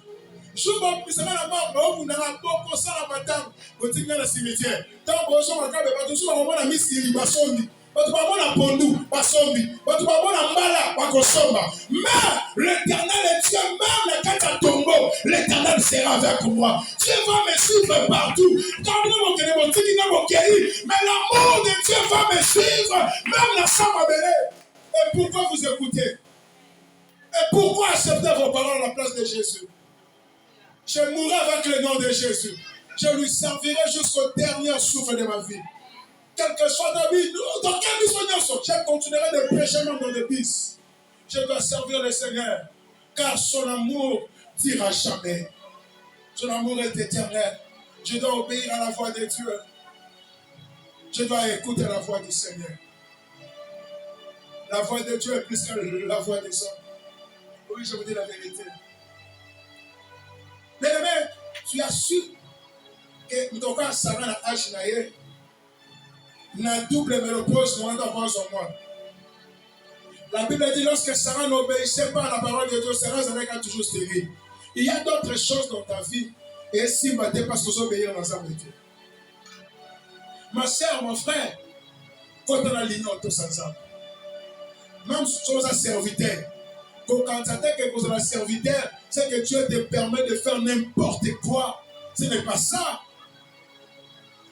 Je vais plus la mort, on a un bon ça la madame, au tigre le cimetière. Tant que on a pas tout ça, on a mis Siri, Basombi. Pas tout le monde a Pondou, Basombi. Pas tout le monde a Mbala, Bakosomba. Mais l'éternel est Dieu, même les quatre à tombeau, l'éternel sera avec moi. Dieu va me suivre partout. Quand nous mon mais l'amour de Dieu va me suivre, même la femme à Bélé. Et pourquoi vous écoutez? Et pourquoi accepter vos paroles à la place de Jésus? Je mourrai avec le nom de Jésus. Je lui servirai jusqu'au dernier souffle de ma vie. Quel que soit dans vie, dans quel mission je continuerai de prêcher même dans l'église. Je dois servir le Seigneur, car son amour ne dira jamais. Son amour est éternel. Je dois obéir à la voix de Dieu. Je dois écouter la voix du Seigneur. La voix de Dieu est plus que la voix des hommes. Oui, je vous dis la vérité. Mais tu as su que nous devons savoir la hache na double ménopause nous avons en moi. La Bible dit lorsque Sarah n'obéissait pas à la parole de Dieu, Sarah serait toujours stérile. Il y a d'autres choses dans ta vie et si matin parce que vous obéissez dans un métier. Ma soeur, mon frère, quand on a l'union tous ensemble, même si tu es un serviteur, quand tu as que vous êtes un serviteur, c'est que Dieu te permet de faire n'importe quoi. Ce n'est pas ça.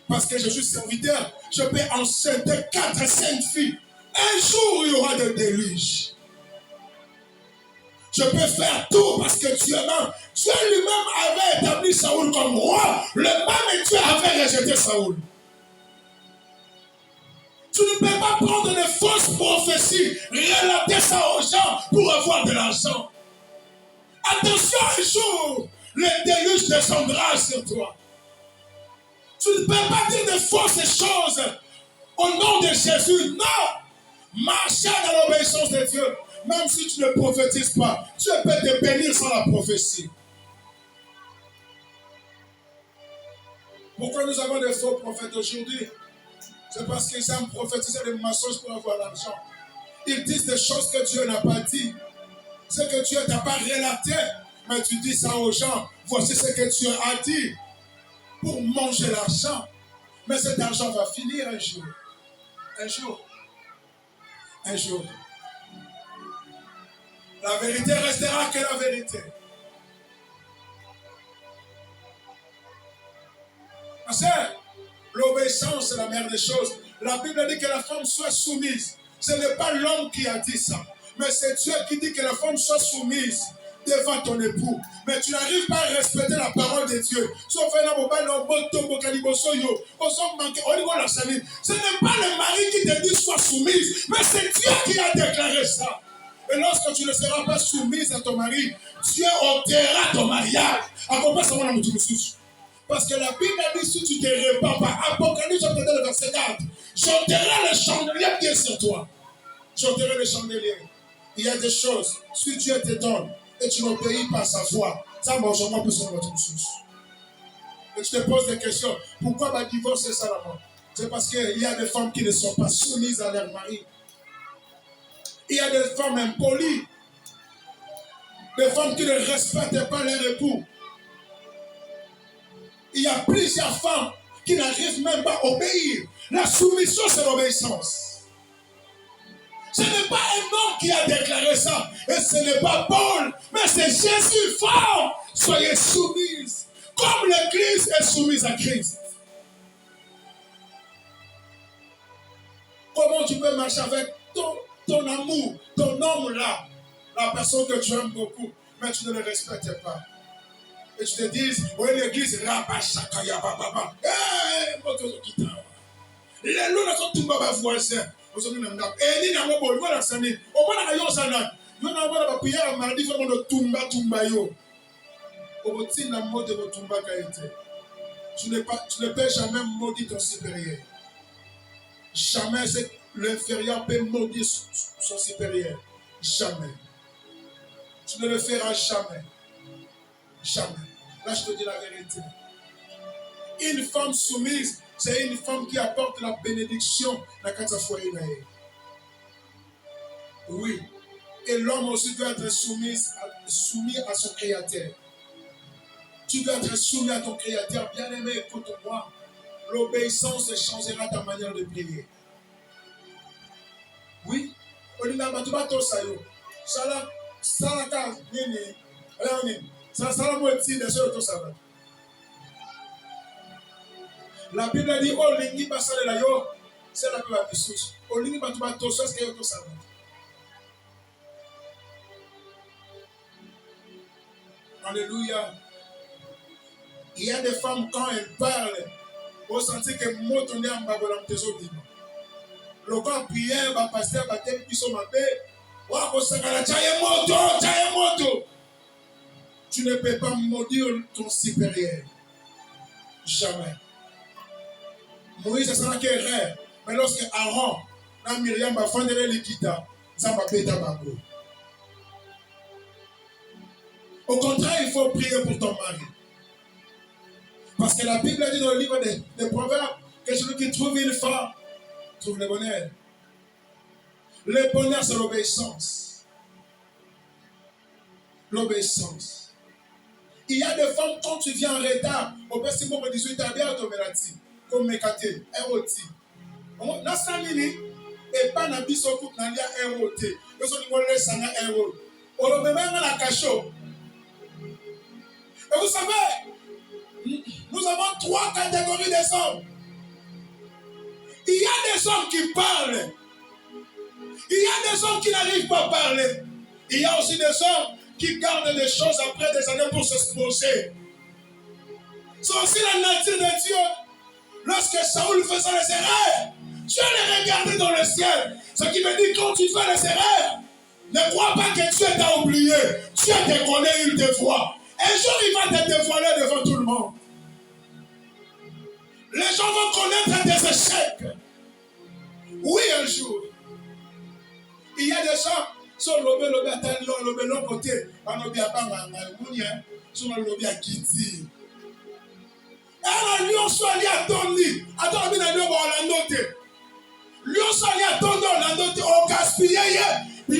Parce que je suis serviteur, je peux enceinter 4-5 filles. Un jour, il y aura des déluges. Je peux faire tout parce que Dieu lui-même avait établi Saoul comme roi. Le même Dieu avait rejeté Saoul. Tu ne peux pas prendre de fausses prophéties, relater ça aux gens pour avoir de l'argent. Attention, un jour, le déluge descendra sur toi. Tu ne peux pas dire de fausses choses au nom de Jésus. Non! Marcher dans l'obéissance de Dieu. Même si tu ne prophétises pas, Dieu peut te bénir sans la prophétie. Pourquoi nous avons des faux prophètes aujourd'hui? C'est parce qu'ils aiment prophétiser des mensonges pour avoir l'argent. Ils disent des choses que Dieu n'a pas dit. Ce que Dieu t'a pas relaté. Mais tu dis ça aux gens. Voici ce que Dieu a dit. Pour manger l'argent. Mais cet argent va finir un jour. Un jour. Un jour. La vérité restera que la vérité. Parce que l'obéissance est la meilleure des choses. La Bible dit que la femme soit soumise. Ce n'est pas l'homme qui a dit ça. Mais c'est Dieu qui dit que la femme soit soumise devant ton époux. Mais tu n'arrives pas à respecter la parole de Dieu. Ce n'est pas le mari qui te dit sois soumise, mais c'est Dieu qui a déclaré ça. Et lorsque tu ne seras pas soumise à ton mari, Dieu ôtera ton mariage. Parce que la Bible dit si tu ne te répands pas, Apocalypse chapitre le verset 4, j'ôterai le chandelier qui est sur toi. J'ôterai le chandelier. Il y a des choses, si Dieu te donne et tu n'obéis pas à sa voix, ça mange moi plus sur votre source. Et tu te poses des questions. Pourquoi ma divorce c'est ça là-bas? C'est parce qu'il y a des femmes qui ne sont pas soumises à leur mari. Il y a des femmes impolies. Des femmes qui ne respectent pas leur époux. Il y a plusieurs femmes qui n'arrivent même pas à obéir. La soumission, c'est l'obéissance. Ce n'est pas un homme qui a déclaré ça. Et ce n'est pas Paul, mais c'est Jésus. Femme, soyez soumises. Comme l'Église est soumise à Christ. Comment tu peux marcher avec ton amour, ton homme là, la personne que tu aimes beaucoup, mais tu ne le respectes pas. Et tu te dis, oui, l'église, rabachakaya bababa. Eh, moto kita. Les loups sont tout bas voisin. Vous savez, et ni n'a pas beau, voilà ça n'est. Au moins, il y a un sanan. Il y a un prière à mardi, il faut que tumba yo. Au bout de la mode de tumba kaite. Tu ne peux jamais maudire ton supérieur. Jamais l'inférieur peut maudire son supérieur. Jamais. Tu ne le feras jamais. Jamais. Là, je te dis la vérité. Une femme soumise, c'est une femme qui apporte la bénédiction dans le foyer. Oui. Et l'homme aussi doit être soumis à son Créateur. Tu dois être soumis à ton Créateur. Bien-aimé, écoute-moi. L'obéissance changera ta manière de prier. Oui. La Bible dit, oh, lingi basale la yo, c'est la Bible qui souche. Oh, lingi batuba tosos que yo to savant. Alléluia. Il y a des femmes, quand elles parlent, vous sentez que moi, ton âme va vous l'amener au dimanche. Le corps prière, va passer, va te puisser ma paix. Tu ne peux pas maudire ton supérieur. Jamais. Moïse, c'est ça qui est rare. Mais lorsque Aaron, la Myriam va fondre les guitares, ça va péter ta bango. Au contraire, il faut prier pour ton mari. Parce que la Bible dit dans le livre des Proverbes que celui qui trouve une femme trouve le bonheur. Le bonheur, c'est l'obéissance. L'obéissance. Il y a des femmes, quand tu viens en retard, au best moment 18 ans, bien automatique, comme Mekate, ROT. Nasanini, et pas na biso coupe na lia ROT. Nous sommes les sana ROT. On le met même à la cachot. Et vous savez, nous avons 3 catégories de hommes. Il y a des hommes qui parlent. Il y a des hommes qui n'arrivent pas à parler. Il y a aussi des hommes qui gardent des choses après des années pour s'exposer. C'est aussi la nature de Dieu. Lorsque Saoul faisait les erreurs, Dieu les regardait dans le ciel. Ce qui veut dire quand tu fais les erreurs, ne crois pas que Dieu t'a oublié. Dieu te connaît, il te voit. Un jour, il va te dévoiler devant tout le monde. Les gens vont connaître tes échecs. Oui, un jour. Il y a des gens, sur le long côté, on a bien sur le lobby à Kitty. Alors, lui, on soit allé à Tony. Attends, on a dit, on a noté. Lui, on soit allé à Tony, on a noté, on gaspillé. Il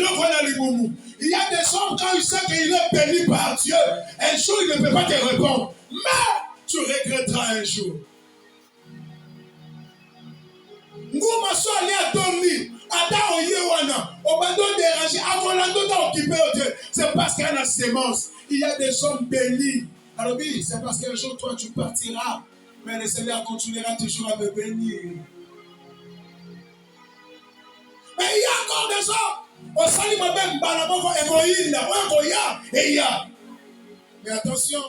y a des gens, quand il sait qu'il est béni par Dieu, un jour, il ne peut pas te répondre. Mais tu regretteras un jour. Ngouma soit allé à Tony. Attends, on va donc déranger. C'est parce qu'il y a la sémence. Il y a des hommes bénis. Alors oui, c'est parce qu'un jour, toi, tu partiras. Mais le Seigneur continuera toujours à me bénir. Mais il y a encore des hommes. On salue ma belle Balaboko et il y a. Mais attention.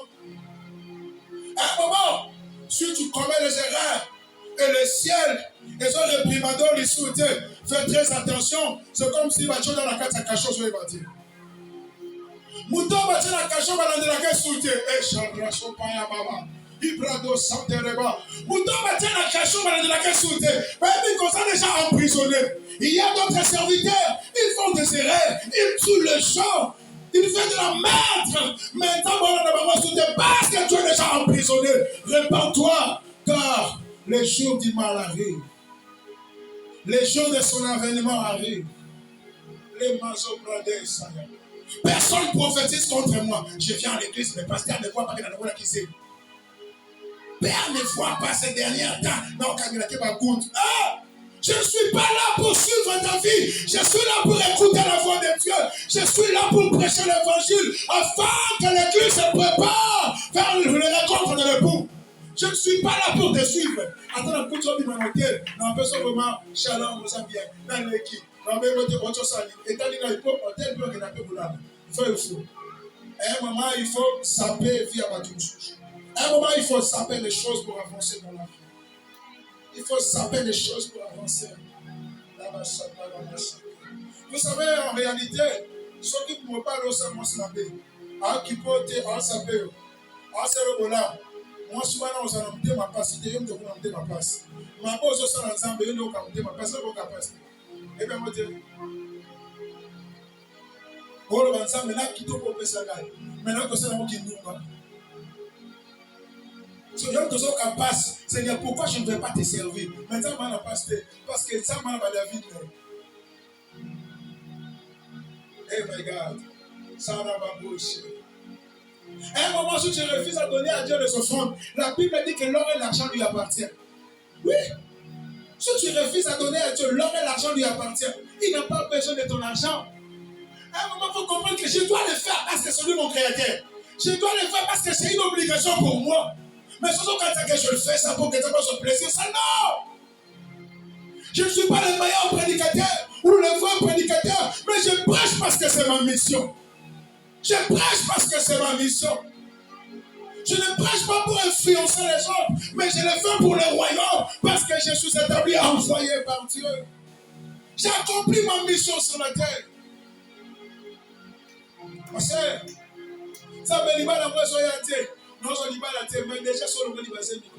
À un moment, si tu commets les erreurs, et le ciel, et son réprimateur les soutient, fais très attention. C'est comme si tu dans la carte à cachot sur les bâtiments. Mouton bâti la cachot, va dans la carte soutient. Et Chandra Sopaya Baba. Ibrado Santereba. Mouton bâti la cachot, va dans la carte soutient. Mais comme ça, déjà emprisonné. Il y a d'autres serviteurs, ils font des erreurs, ils tuent les gens, ils font de la merde. Maintenant, on va parce que tu es déjà emprisonné. Répands-toi, car les jours du mal arrivent. Les jours de son avènement arrivent. Les mazobradés, personne ne prophétise contre moi. Je viens à l'église, mais pasteur ne voit pas que la nouvelle qui c'est. Père ne voit pas ces derniers temps. Non, quand il a été bagout. Je ne suis pas là pour suivre ta vie. Je suis là pour écouter la voix de Dieu. Je suis là pour prêcher l'évangile afin que l'église se prépare vers le rencontre de l'époux. Je ne suis pas là pour te suivre. Attends, la couture du manqué. Non, personne vraiment, shalom, vous avez bien. Dans l'équipe. Non, mais votre salut. Et t'as dit, il faut tel peu que n'a pas voulu. Il faut. À un moment, il faut saper via ma touche. À un moment, il faut saper les choses pour avancer dans la vie. Il faut saper les choses pour avancer. Vous savez, en réalité, ceux qui ne me parlent au sein, moi, c'est la paix. Qui peut être saper. C'est le bonheur. Moi, souvent, on s'en a ma passe. Je me demande ma passe. Ma pose au sein ensemble, je me demande ma passe. Et bien, moi, je dis, oh, le ensemble, là, qui te peut faire ça. Maintenant que c'est la qui nous va. Ce genre de choses qui passe, Seigneur, pourquoi je ne vais pas te servir? Maintenant, on n'a pas parce que ça m'a David. Eh my God, ça n'a pas bouché. À un moment où tu refuses à donner à Dieu de son offrande, la Bible dit que l'or et l'argent lui appartiennent. Oui. Si tu refuses à donner à Dieu, l'or et l'argent lui appartiennent. Il n'a pas besoin de ton argent. À un moment, il faut comprendre que je dois le faire parce que c'est lui mon créateur. Je dois le faire parce que c'est une obligation pour moi. Mais surtout quand que je le fais, ça pour que ça fasse plaisir, ça non! Je ne suis pas le meilleur prédicateur ou le vrai prédicateur, mais je prêche parce que c'est ma mission. Je prêche parce que c'est ma mission. Je ne prêche pas pour influencer les autres, mais je le fais pour le royaume parce que je suis établi envoyé par Dieu. J'ai accompli ma mission sur la terre. Ma soeur, ça me dit pas la voix sur la terre. Non, je ne dis pas la terre, mais déjà sur le monde, il va se dire.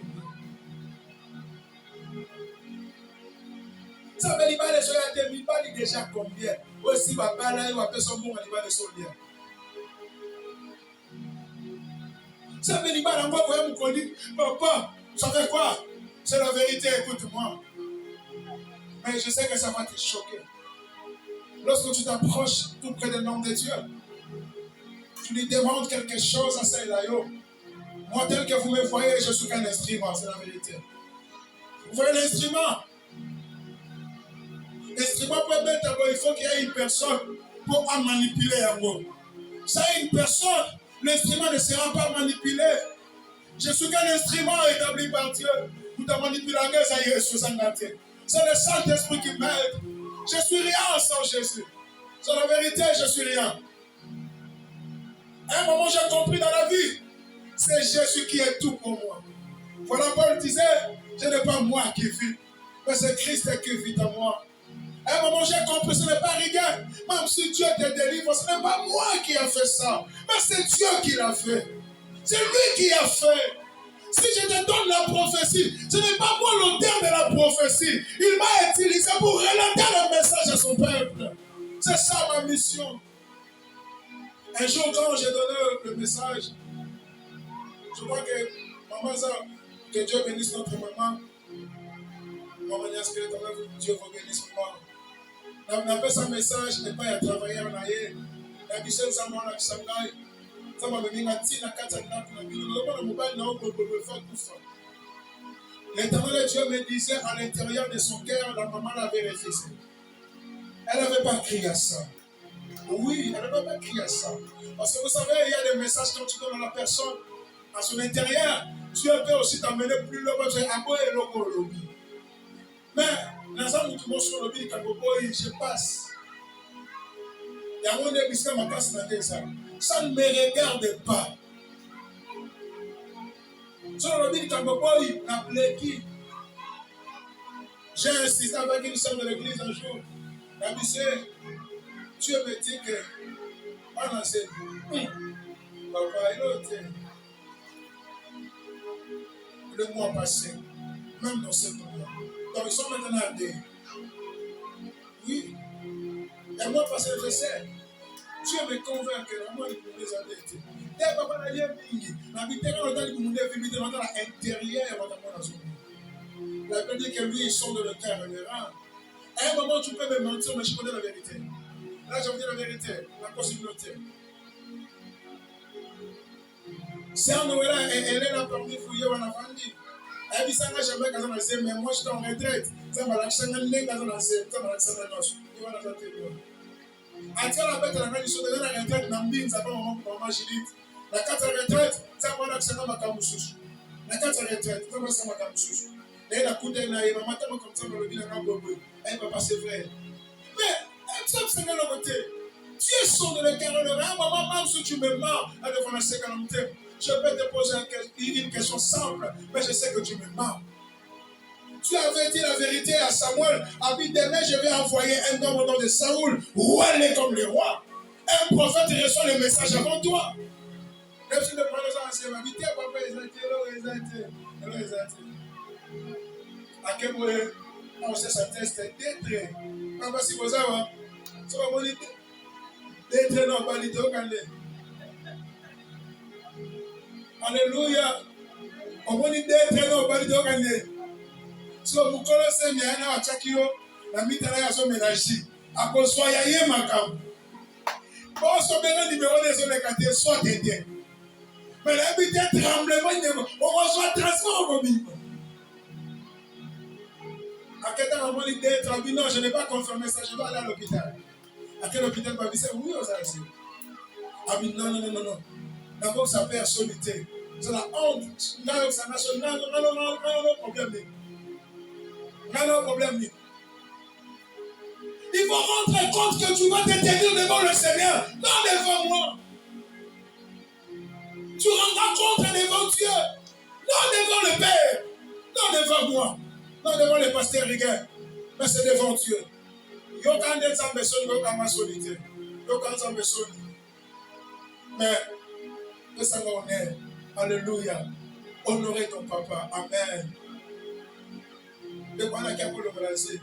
Ça me dit pas les choses à terre, il va dire déjà combien. Aussi, va pas là, il va faire son bon, il va le solder. Ça me dit pas la voix, vous voyez, vous dites, papa, ça fait quoi? C'est la vérité, écoute-moi. Mais je sais que ça va te choquer. Lorsque tu t'approches tout près du nom de Dieu, tu lui demandes quelque chose à Saïlayo. Moi, tel que vous me voyez, je suis qu'un instrument, c'est la vérité. Vous voyez l'instrument? L'instrument peut mettre, il faut qu'il y ait une personne pour en manipuler un mot. Ça, une personne, l'instrument ne sera pas manipulé. Je suis qu'un instrument établi par Dieu. Vous te manipulez, ça y est, c'est le Saint-Esprit qui m'aide. Je suis rien sans Jésus. C'est la vérité, je suis rien. À un moment, j'ai compris dans la vie, c'est Jésus qui est tout pour moi. Voilà, Paul disait, ce n'est pas moi qui vis, mais c'est Christ qui vit en moi. À un moment, j'ai compris, ce n'est pas rigueur. Même si Dieu te délivre, ce n'est pas moi qui ai fait ça, mais c'est Dieu qui l'a fait. C'est lui qui a fait. Si je te donne la prophétie, ce n'est pas moi l'auteur de la prophétie. Il m'a utilisé pour relater le message à son peuple. C'est ça ma mission. Un jour, quand j'ai donné le message, je crois que maman, que Dieu bénisse notre maman. Maman, Dieu vous bénisse maman. On appelle ça message, n'est pas à travailler en aïe. La bichette, ça m'a dit, ça m'a donné la tine à 4 ans. L'éternel Dieu me disait à l'intérieur de son cœur, la maman l'avait refusé. Elle n'avait pas crié à ça. Oui, elle n'avait pas crié à ça. Parce que vous savez, il y a des messages quand tu donnes à la personne, à son intérieur, Dieu peut aussi t'amener plus loin. Mais, je passe. Ça ne me regarde pas. J'ai insisté avec une soeur de l'église un jour. Elle me dit, Dieu me dit que, on a dit, papa, le mois passé, même dans ce moment. Donc ils sont maintenant à deux. Oui. Et moi, passé, je sais. Dieu me convainc que moi, il peut les arrêter. Et papa, il y a la vitesse, on a dit que nous devons vivre dans l'intérieur. La Bible dit que lui, il sonde le cœur et le rein. À un moment, tu peux me mentir, mais je connais la vérité. Là, je vous dis la vérité, la possibilité. C'est un Noël, elle est là parmi fouillés, on a vendu. Elle dit ça, jamais quand on a dit, mais moi, je suis en retraite. Ça m'a lâché un nez quand on a dit, ça m'a lâché un os. Il va la tête. Atiens la bête, la maladie, sur la retraite, Nambine, ça va maman Judith. La carte de retraite, ça va lâcher un macamousous. La carte de retraite, ça va lâcher un macamousous. Et la coupe de la maman, comme ça, on le dit, elle va passer vrai. Mais, elle sait que c'est le côté. Tu es son de le cœur de l'un, maman, même si tu me mens, elle va la sécurité. Je peux te poser une question simple, mais je sais que tu me mens. Tu avais dit la vérité à Samuel. A dit demain, je vais envoyer un homme au nom de Saoul, roi comme le roi. Un prophète reçoit le message avant toi. Même si le prophète c'est ma vie, papa, ils ont été. À quel moment on sait sa test d'être. Papa, si vous avez, ça va vous dire d'être non, pas l'idée au Alléluia. On va dire d'être non, pas de gagner. So mukolo se mi ana achakio na mitala ya so ménager. Ako soya ye makam. Bon so bena numéro de so le quartier soit dédié. Mais là bi te tremblement on reçoit transport au bimbo. À quel temps on va dire d'être non, je n'ai pas confirmé ça, je dois aller à l'hôpital. À quel hôpital va dire oui aux Algériens. Ah oui, non. D'abord sa personnalité. C'est la honte. Là, ça n'a non, problème. Non, problème. Il faut rendre compte que tu vas te tenir devant le Seigneur, non devant moi. Tu rendras compte devant Dieu, non devant le Père, non devant moi, non devant le pasteur Rigueur, mais c'est devant Dieu. Yo quand des gens besoin de ma solitude, yo quand ils ont besoin, mais que ça va honneur, alléluia, honorer ton papa, amen. Le voilà qui a pour le placer.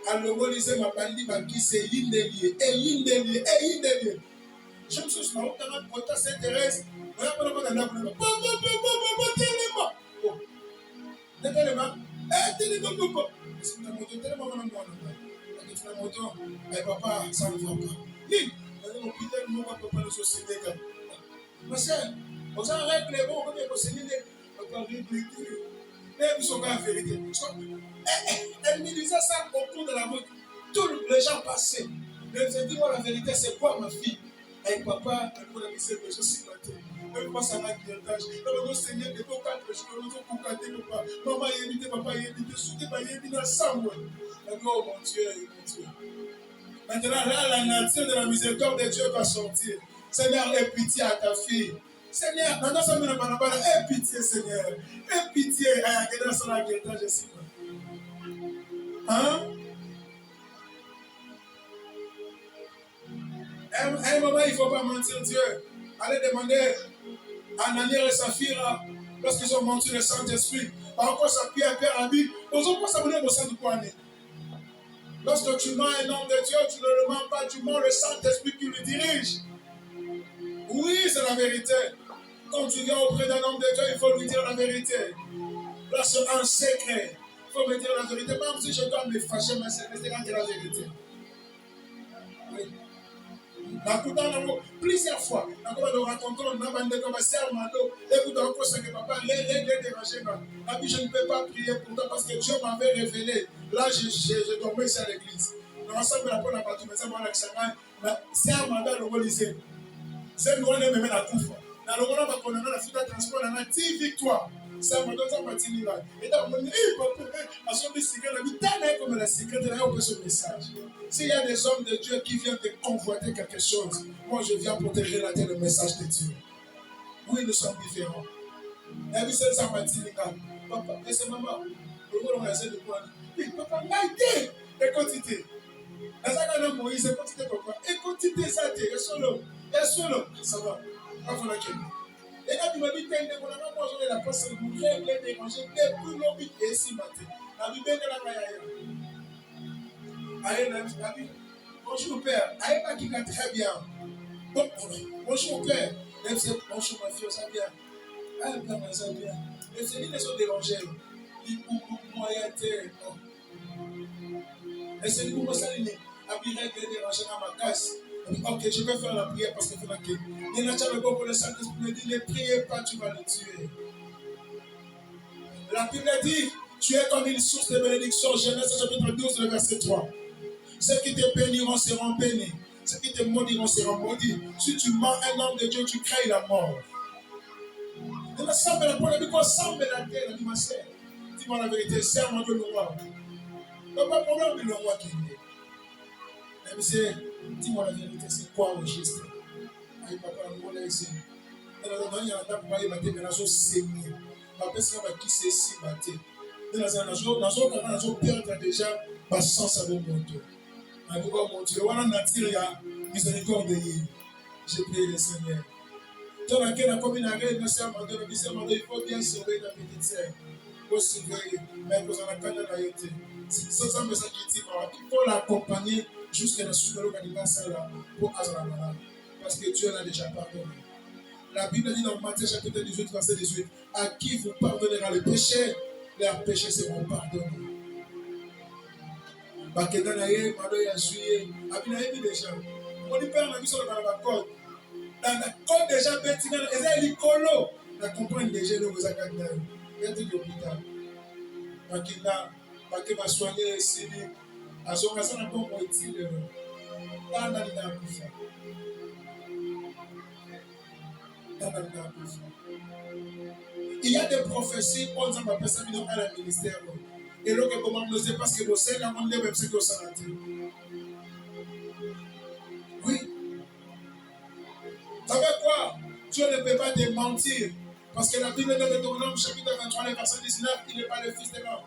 Alors, lisez ma bandi qui c'est Yindelier, et Yindelier. Je me suis dit, quand Sainte-Thérèse, papa, ça ne va pas. On a réglé, on même son gars vérité. Elle me disait ça au cours de la route. Tous les gens passaient. Elle me disait, dis-moi la vérité, c'est quoi ma fille? Et papa, elle me disait, je suis battu. Elle passe à la guillotage. Elle me dit, Seigneur, de ton cadre, je ne peux pas garder papa. Maman, il évité, papa, il évité, soutien, il évité, ensemble. Elle dit, oh mon Dieu, mon Dieu. Maintenant, là, la nature de la miséricorde de Dieu va sortir. Seigneur, aie pitié à ta fille. Seigneur, maintenant, ça me demande pas, aie pitié, Seigneur. Aie pitié, regarde sur la guillotage, je sais pas. Hein? Un moment, il ne faut pas mentir Dieu. Allez demander à Ananias et Saphira, lorsqu'ils ont menti le Saint-Esprit, par quoi ça Pierre a dit, aux autres, ça venait au sein du poignet. Lorsque tu mens un homme de Dieu, tu ne le mens pas, tu mens le Saint-Esprit qui le dirige. Oui, c'est la vérité. Quand tu viens auprès d'un homme de Dieu, il faut lui dire la vérité. Là, c'est un secret. Il faut me dire la vérité. Même si je dois me fâcher, mais c'est la vérité. Oui. Plusieurs fois, nous racontons, nous je ne peux pas prier pour toi parce que Dieu m'avait révélé. Là, je dormais ici à l'église. Nous ensemble, la bonne abattu, mais c'est moi c'est un mandat de lycée. C'est nous, on est même la couvre. Dans le moment où on a la fuite de transport, on a 10 victoires. C'est un mandat de bâtiment là. Et donc, on dit, à son secret, on a dit, t'as comme la secret de la ce message. S'il y a des hommes de Dieu qui viennent te convoiter quelque chose, moi je viens pour te relater le message de Dieu. Oui, nous sommes différents. Et puis c'est ça, papa, et c'est maman. On a essayé de quoi? Oui, papa, maïté, écoutez. Et ça, quand on Moïse, écoutez, papa, écoutez ça, et solo, ça va. Pas pour la question. Et quand tu m'as dit, moi je vais la passer pour régler des rangées, depuis l'obit et si matin. La Bible est la maille. Bonjour père, aïe pas qui va très bien. Bonjour père, bonjour ma fille, ça va bien. Ah, père, ça va bien. Et c'est lui qui sont dérangés. Il coupe moyen terre. Et c'est lui qui m'a salué. Après, il déranger dans ma casse. Ok, je vais faire la prière parce que c'est la clé. Il y en a déjà le bon pour le Saint-Esprit me dit, ne priez pas, tu vas le tuer. La Bible dit, tu es comme une source de bénédiction. Genèse chapitre 12, le verset 3. Ceux qui te béniront seront bénis. Ceux qui te maudiront seront maudits. Si tu mens un homme de Dieu, tu crées la mort. Et la sœur me répond, elle dit, semble la terre, elle dit, ma sœur, dis-moi la vérité, serre-moi de le roi. Il n'y a pas de problème de le roi qui est né. Elle me dit, dis-moi la vérité, c'est quoi au juste? Aïe, papa, on l'a ici. Et là, il y a un homme qui m'a dit, mais là, je sais mieux. Ma personne qui s'est si battu. Et là, je perdre déjà ma sens avec mon Dieu. En tout cas, mon Dieu, voilà nature, il y a miséricorde de lui. J'ai prié le Seigneur. Dans laquelle la commune arrive, il faut bien surveiller la petite sœur. Il faut surveiller. Mais vous en avez qu'à la été. C'est ça, mais ça qui dit, il faut l'accompagner jusqu'à la suite de l'organisation pour Azara. Parce que Dieu l'a déjà pardonné. La Bible dit dans Matthieu chapitre 18, verset 18, à qui vous pardonnera les péchés, leurs péchés seront pardonnés. Bakenda na ye, mado ya suye, abina yebi déjà. On dit père na biso dans la code. Dans la code déjà betinga, eza likolo. Na comprendre déjà le vous akanda. Il y a tout l'hôpital. Bakenda, bakeba soigner sili. Azonga sana bon utile. Tanda ni na kufa. Il y a des prophéties, on dit ma personne à la ministère. Et l'autre comment nous sait parce que vous savez, on est même ce que ça a dit. Oui. Ça veut quoi? Dieu ne peut pas te mentir. Parce que la Bible de Deutéronome, chapitre 23, verset 19, il n'est pas le fils de l'homme.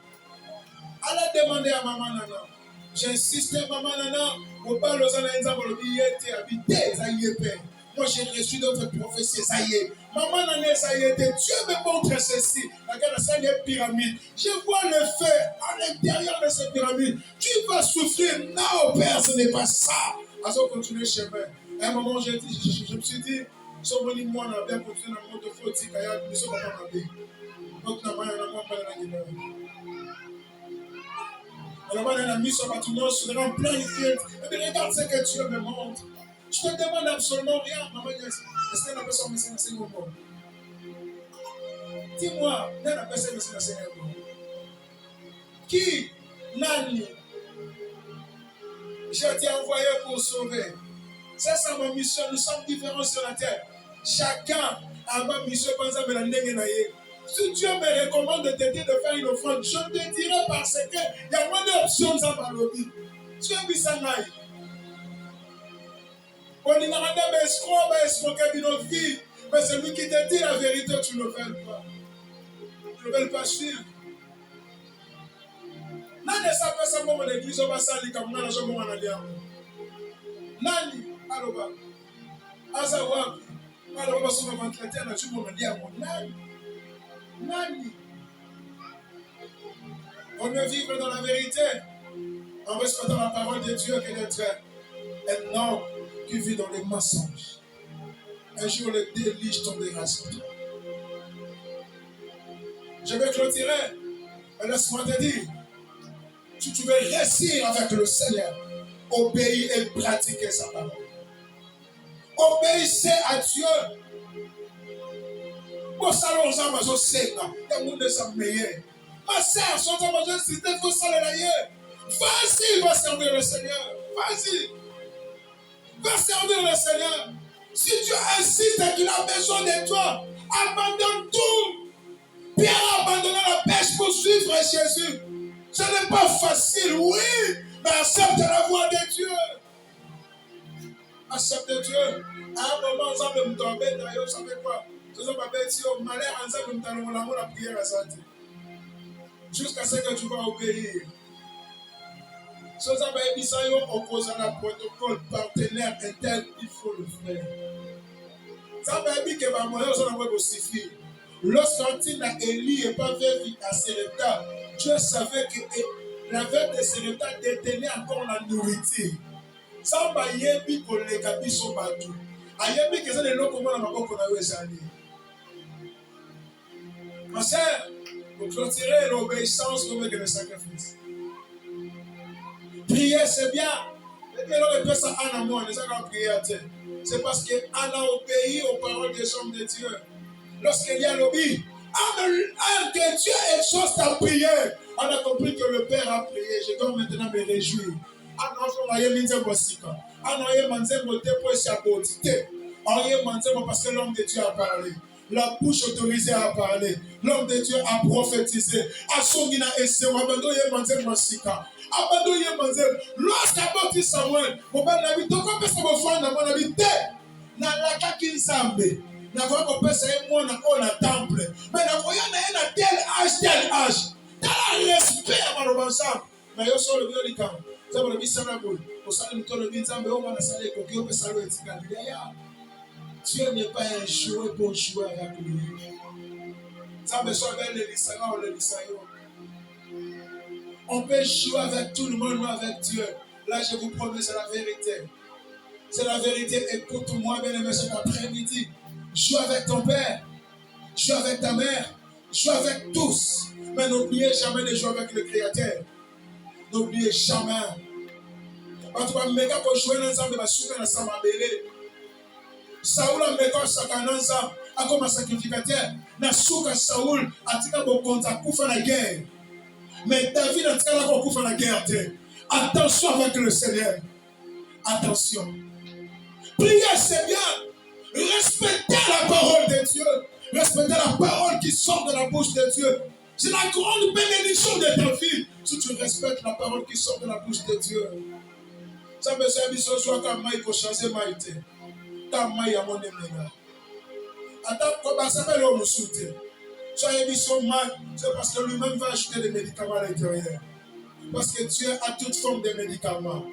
Allez demander à maman Nana. J'insiste, maman Nana, au bas, l'os en a pour le billet, habité, ça y est, père. Moi, j'ai reçu d'autres prophéties, ça y est. Maman Nana, ça y est, Dieu me montre ceci. Regarde, ça y est, pyramide. Je vois le feu à l'intérieur de cette pyramide. Tu vas souffrir. Non, père, ce n'est pas ça. Alors, continuez chemin. À un moment, je me suis dit, si on dit, moi, on a bien continué dans le monde de faux, nous sommes pas en vie. Donc, on a pas alors, on a mis sur bâtiment, sur le plein de filtres. Et bien, regarde ce que Dieu me montre. Je te demande absolument rien. Maman, est-ce que la personne me sait un mot? Dis-moi, la personne me sait un mot. Qui, Nani, je t'ai envoyé pour sauver. Ça, c'est ma mission. Nous sommes différents sur la terre. Chacun a ma mission. Si Dieu me recommande de te dire de faire une offrande, je te dirai parce qu'il y a moins d'options dans ma lobby. Tu as vu ça, Naï? On dit, mais celui qui te dit la vérité, tu ne veux pas. Tu ne veux pas suivre. Nani sape sa mon église, on va salir comme on a jamais en allié. Nani, aloba, azawapi, aloba sur ma traité, on a jamais en allié. Nani. On veut vivre dans la vérité, en respectant la parole de Dieu qui est d'être un homme qui vit dans les mensonges. Un jour, le déluge tombera sur toi. Je vais clôturer. Mais laisse-moi te dire, si tu veux réussir avec le Seigneur, obéis et pratiquer sa parole. Obéissez à Dieu. Mon salon, ça m'a saucé. Le monde est meilleur. Ma sœur, son temps, si tu veux ça l'ailleurs. Vas-y, va servir le Seigneur. Vas-y. Va servir le Seigneur. Si Dieu insiste qu'il a besoin de toi, abandonne tout. Pierre a abandonné la pêche pour suivre Jésus. Ce n'est pas facile, oui, mais accepte la voix de Dieu. Accepte Dieu. À un moment, ça va me tomber, d'ailleurs, vous savez quoi? Malheur, la prière à ça. Jusqu'à ce que tu vas obéir. Si vous avez dit ça, on cause un protocole partenaire interne, il faut le faire. Ça veut dire que ma moyen, ça va suffire. Lorsqu'Antine a Élie et pas vu à Sérepta, Dieu savait que la veille de Sérepta détenait encore la nourriture. Ça va y être que les cabis sont battus. Ayebi que ça les locaux dans ma qu'on a eu ça. Ma sœur, pour clôturer l'obéissance comme le sacrifice. Prier, c'est bien. Et bien, on peut ça en amour, les gens ont prié à terre. C'est parce qu'Anna a obéi aux paroles des hommes de Dieu. Lorsqu'il y a l'obéi, que Dieu exauce ta prière. On a compris que le Père a prié. Je dois maintenant me réjouir. Parce que l'homme de Dieu a parlé. La bouche autorisée à parler. L'homme de Dieu a prophétisé. Asongina ese wabando ye manze masika. Abando ye manze. Lorsqu'aboti Samuel, mon père n'a vu toko pesa mo fanda mon ami te. Na laka kinsambe. Na kwa ko pesa ye mona ona temple. Mais na koya na tel âge. Dans le respect à marobansa. Mais yo so le bien likam. Ça va le bisana boule. Au salut to le binzambe o mana sale ko ki o pesa lo etika ya. Dieu n'est pas un joueur pour jouer avec lui. Ça me soit avec les Lissana ou les Lissayo. On peut jouer avec tout le monde, mais avec Dieu. Là, je vous promets, c'est la vérité. C'est la vérité. Écoute-moi, bien aimé, cet après-midi. Joue avec ton père. Joue avec ta mère. Joue avec tous. Mais n'oubliez jamais de jouer avec le Créateur. N'oubliez jamais. Quand tu vas me mettre pour jouer ensemble, tu vas souffrir ensemble à Bélé. Saoul a mis un ensemble comme un sacrificateur. Na souka Saoul a tika bon contact pour faire la guerre. Mais David a tika pour faire la guerre. Attention avec le Seigneur. Attention. Priez, c'est bien. Respectez la parole de Dieu. Respectez la parole qui sort de la bouche de Dieu. C'est la grande bénédiction de ta vie. Si tu respectes la parole qui sort de la bouche de Dieu. Ça me sert à soit comme moi, il faut changer ma idée. Comme moi, il y a mon émena. Attends, comment ça s'appelle le soutien? Soyez dit son mal, c'est parce que lui-même va acheter des médicaments à l'intérieur. Parce que Dieu a toute forme de médicaments.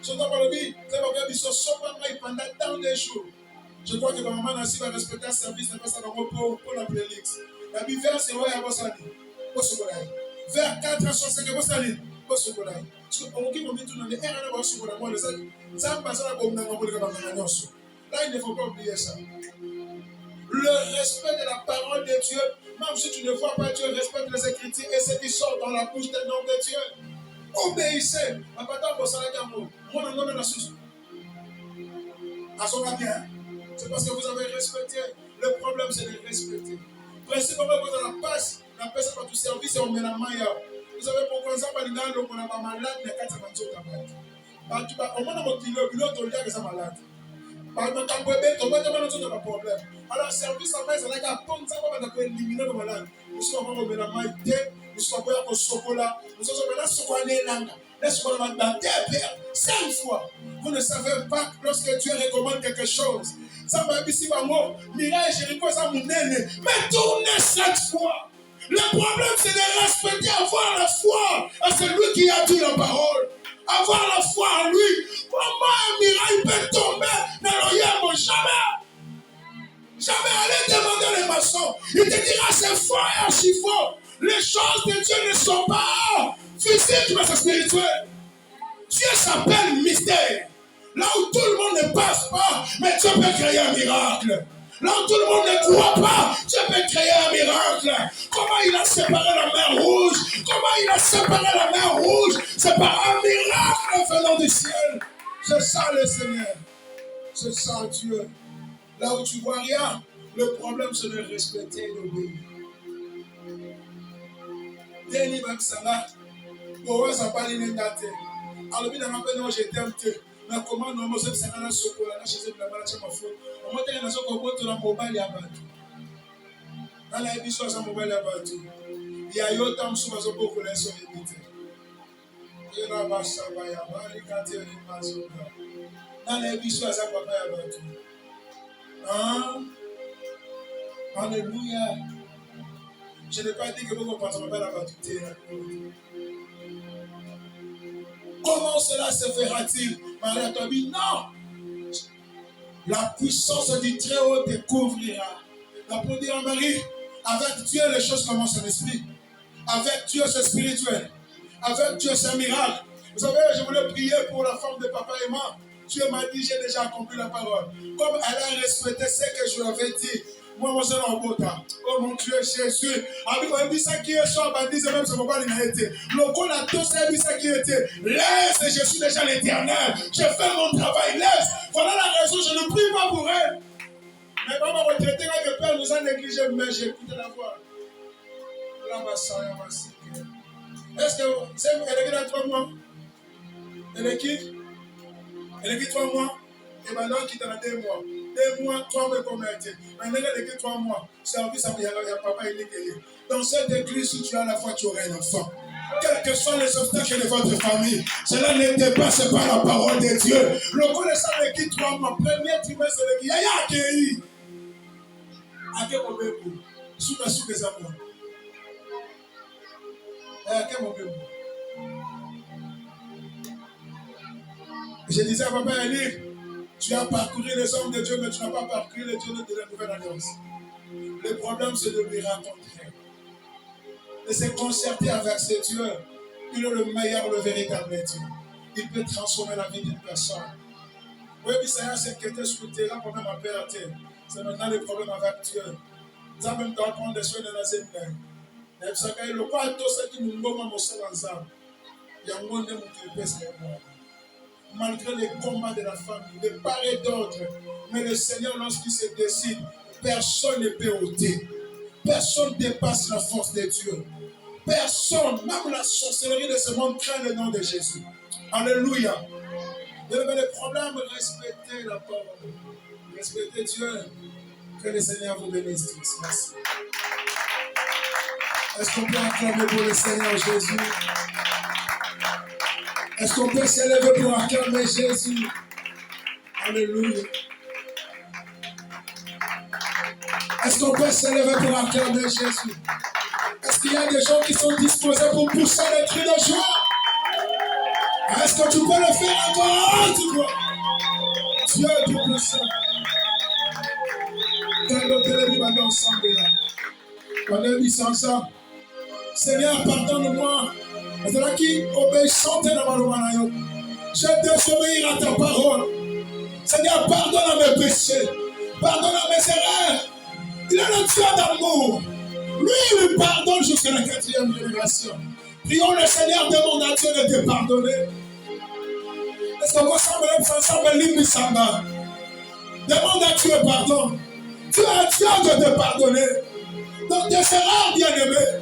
Je dois pas le dire, c'est pas que Bisson soit pas mal pendant tant de jours. Je crois que ma maman Nancy va respecter un service, n'est pas ça pour la playlist. La Bible vers c'est ouais à Bossani. Vers 4h65 Bossani. Bossani. Parce que on qui m'a mis tout dans les airs à Bossani. Moi, ça me passe à la bombe dans mon là, il ne faut pas oublier ça. Le respect de la parole de Dieu, même si tu ne vois pas Dieu, respecte les Écritures et ce qui sort dans la bouche des noms de Dieu. Obéissez. À partir de ça, moi, non, non, à son bien. C'est parce que vous avez respecté. Le problème, c'est de respecter. Principalement, vous avez la passe c'est pas tout service et on met la main. Vous savez pourquoi ça va dire qu'on n'a pas malade, mais quand ça va dire qu'on a au moins, on va que ça malade. Par contre, quand on va pas problème. Alors, service en fait, c'est là qu'on va éliminer le malade. Nous sommes en train de la main, nous sommes en train de chocolat, nous sommes en train de langue. Laisse-moi le mandat, 5 fois. Vous ne savez pas lorsque Dieu recommande quelque chose. Ça va être ici, maman. Miraille, Jéricho, ça m'a donné. Mais tournez 7 fois. Le problème, c'est de respecter, avoir la foi à celui qui a dit la parole. Avoir la foi en lui. Comment un miracle peut tomber dans l'oeil? Jamais. Jamais. Allez demander les maçons. Il te dira c'est faux et archi faux. Les choses de Dieu ne sont pas physiques, mais c'est spirituel. Dieu s'appelle mystère. Là où tout le monde ne passe pas, mais Dieu peut créer un miracle. Là où tout le monde ne croit pas, Dieu peut créer un miracle. Comment il a séparé la mer rouge? Comment il a séparé la mer rouge? C'est par un miracle venant du ciel. C'est ça le Seigneur. C'est ça Dieu. Là où tu vois rien, le problème c'est de respecter et d'obéir. Deni même ça là. Pour ça pas l'inégaté. Alors bien dans ma j'ai tempté. Mais comment nous sommes dans la chocolat, là chez la balade ma foi. On m'a dit dans ce qu'on la mobile ya batu. Dans la émission ça mobile ya batu. Il y a eu tant sous ma beaucoup les sont évité. Et là bas ça va ya bali quand il est pas zo. Dans la émission ça papa ya batu. Hein? Alléluia. Je n'ai pas dit que vous comprenez pas la batuté. Comment cela se fera-t-il? Marie a dit non. La puissance du Très-Haut te couvrira. Pour dire à Marie, avec Dieu les choses commencent en esprit. Avec Dieu c'est spirituel. Avec Dieu c'est un miracle. Vous savez, je voulais prier pour la femme de papa et moi. Dieu m'a dit, j'ai déjà accompli la parole. Comme elle a respecté ce que je lui avais dit. Moi, je suis en beau temps. Oh mon Dieu, Jésus. Avec moi, ça qui est sur la bandit, c'est même ce moment il a été. Le coup, la tous, c'est ça qui était. Laisse, je suis déjà l'éternel. Je fais mon travail, laisse. Voilà la raison, je ne prie pas pour elle. Mais maman, retraité, quand le Père nous a négligé, mais j'ai écouté la voix. Là, ma soeur, ma soeur. Est-ce que c'est elle est dans 3 mois? Elle est qui? Elle est qui 3 mois? Et maintenant, qui est dans 2 mois. 2 mois, 3 mois, comment elle était? Maintenant, elle est qui 3 mois? Service à papa, il est gagné. Dans cette église, si tu as la foi, tu auras un enfant. Quels que soient les obstacles de votre famille, cela ne dépasse pas la parole de Dieu. Le connaissant est qui 3 mois? Premier trimestre, c'est le qui? Yaya accueilli. Accueilli mon bébé. Sous les amours. Accueilli mon bébé. Je disais à papa Elie, tu as parcouru les hommes de Dieu, mais tu n'as pas parcouru les dieux de la nouvelle alliance. Le problème, c'est de lui rencontrer. De se concerter avec ce Dieu. Il est le meilleur, le véritable Dieu. Il peut transformer la vie d'une personne. Oui, mais ça y est, c'est que tu es sur le terrain pour même appeler à terre. C'est maintenant le problème actuel. Nous avons même temps prendre des soins de la semaine. Et ça fait le quoi tout ce qui nous donne mon seul ensemble. Il y a un monde qui peut se faire. Malgré les combats de la famille, de part et d'autre, mais le Seigneur, lorsqu'il se décide, personne ne peut ôter. Personne ne dépasse la force de Dieu. Personne, même la sorcellerie de ce monde, craint le nom de Jésus. Alléluia. Mais le problème, respectez la parole. Respectez Dieu. Que le Seigneur vous bénisse tous. Merci. Est-ce qu'on peut acclamer pour le Seigneur Jésus? Est-ce qu'on peut s'élever pour acclamer Jésus? Alléluia. Est-ce qu'on peut s'élever pour acclamer Jésus? Est-ce qu'il y a des gens qui sont disposés pour pousser les cris de joie? Est-ce que tu peux le faire encore? Tu vois? Dieu est tout puissant. Quand nous télévisons ensemble là, on est mis ensemble. Seigneur, pardonne-moi. C'est qui obéissante dans ma vie. Je désobéir à ta parole. Seigneur, pardonne à mes péchés. Pardonne à mes erreurs. Il est le Dieu d'amour. Lui, il pardonne jusqu'à la 4e génération. Prions le Seigneur, demande à Dieu de te pardonner. Est-ce qu'on va ensemble l'Imbissamba? Demande à Dieu pardon. Dieu est Dieu de te pardonner. Donc tes erreurs, bien-aimés.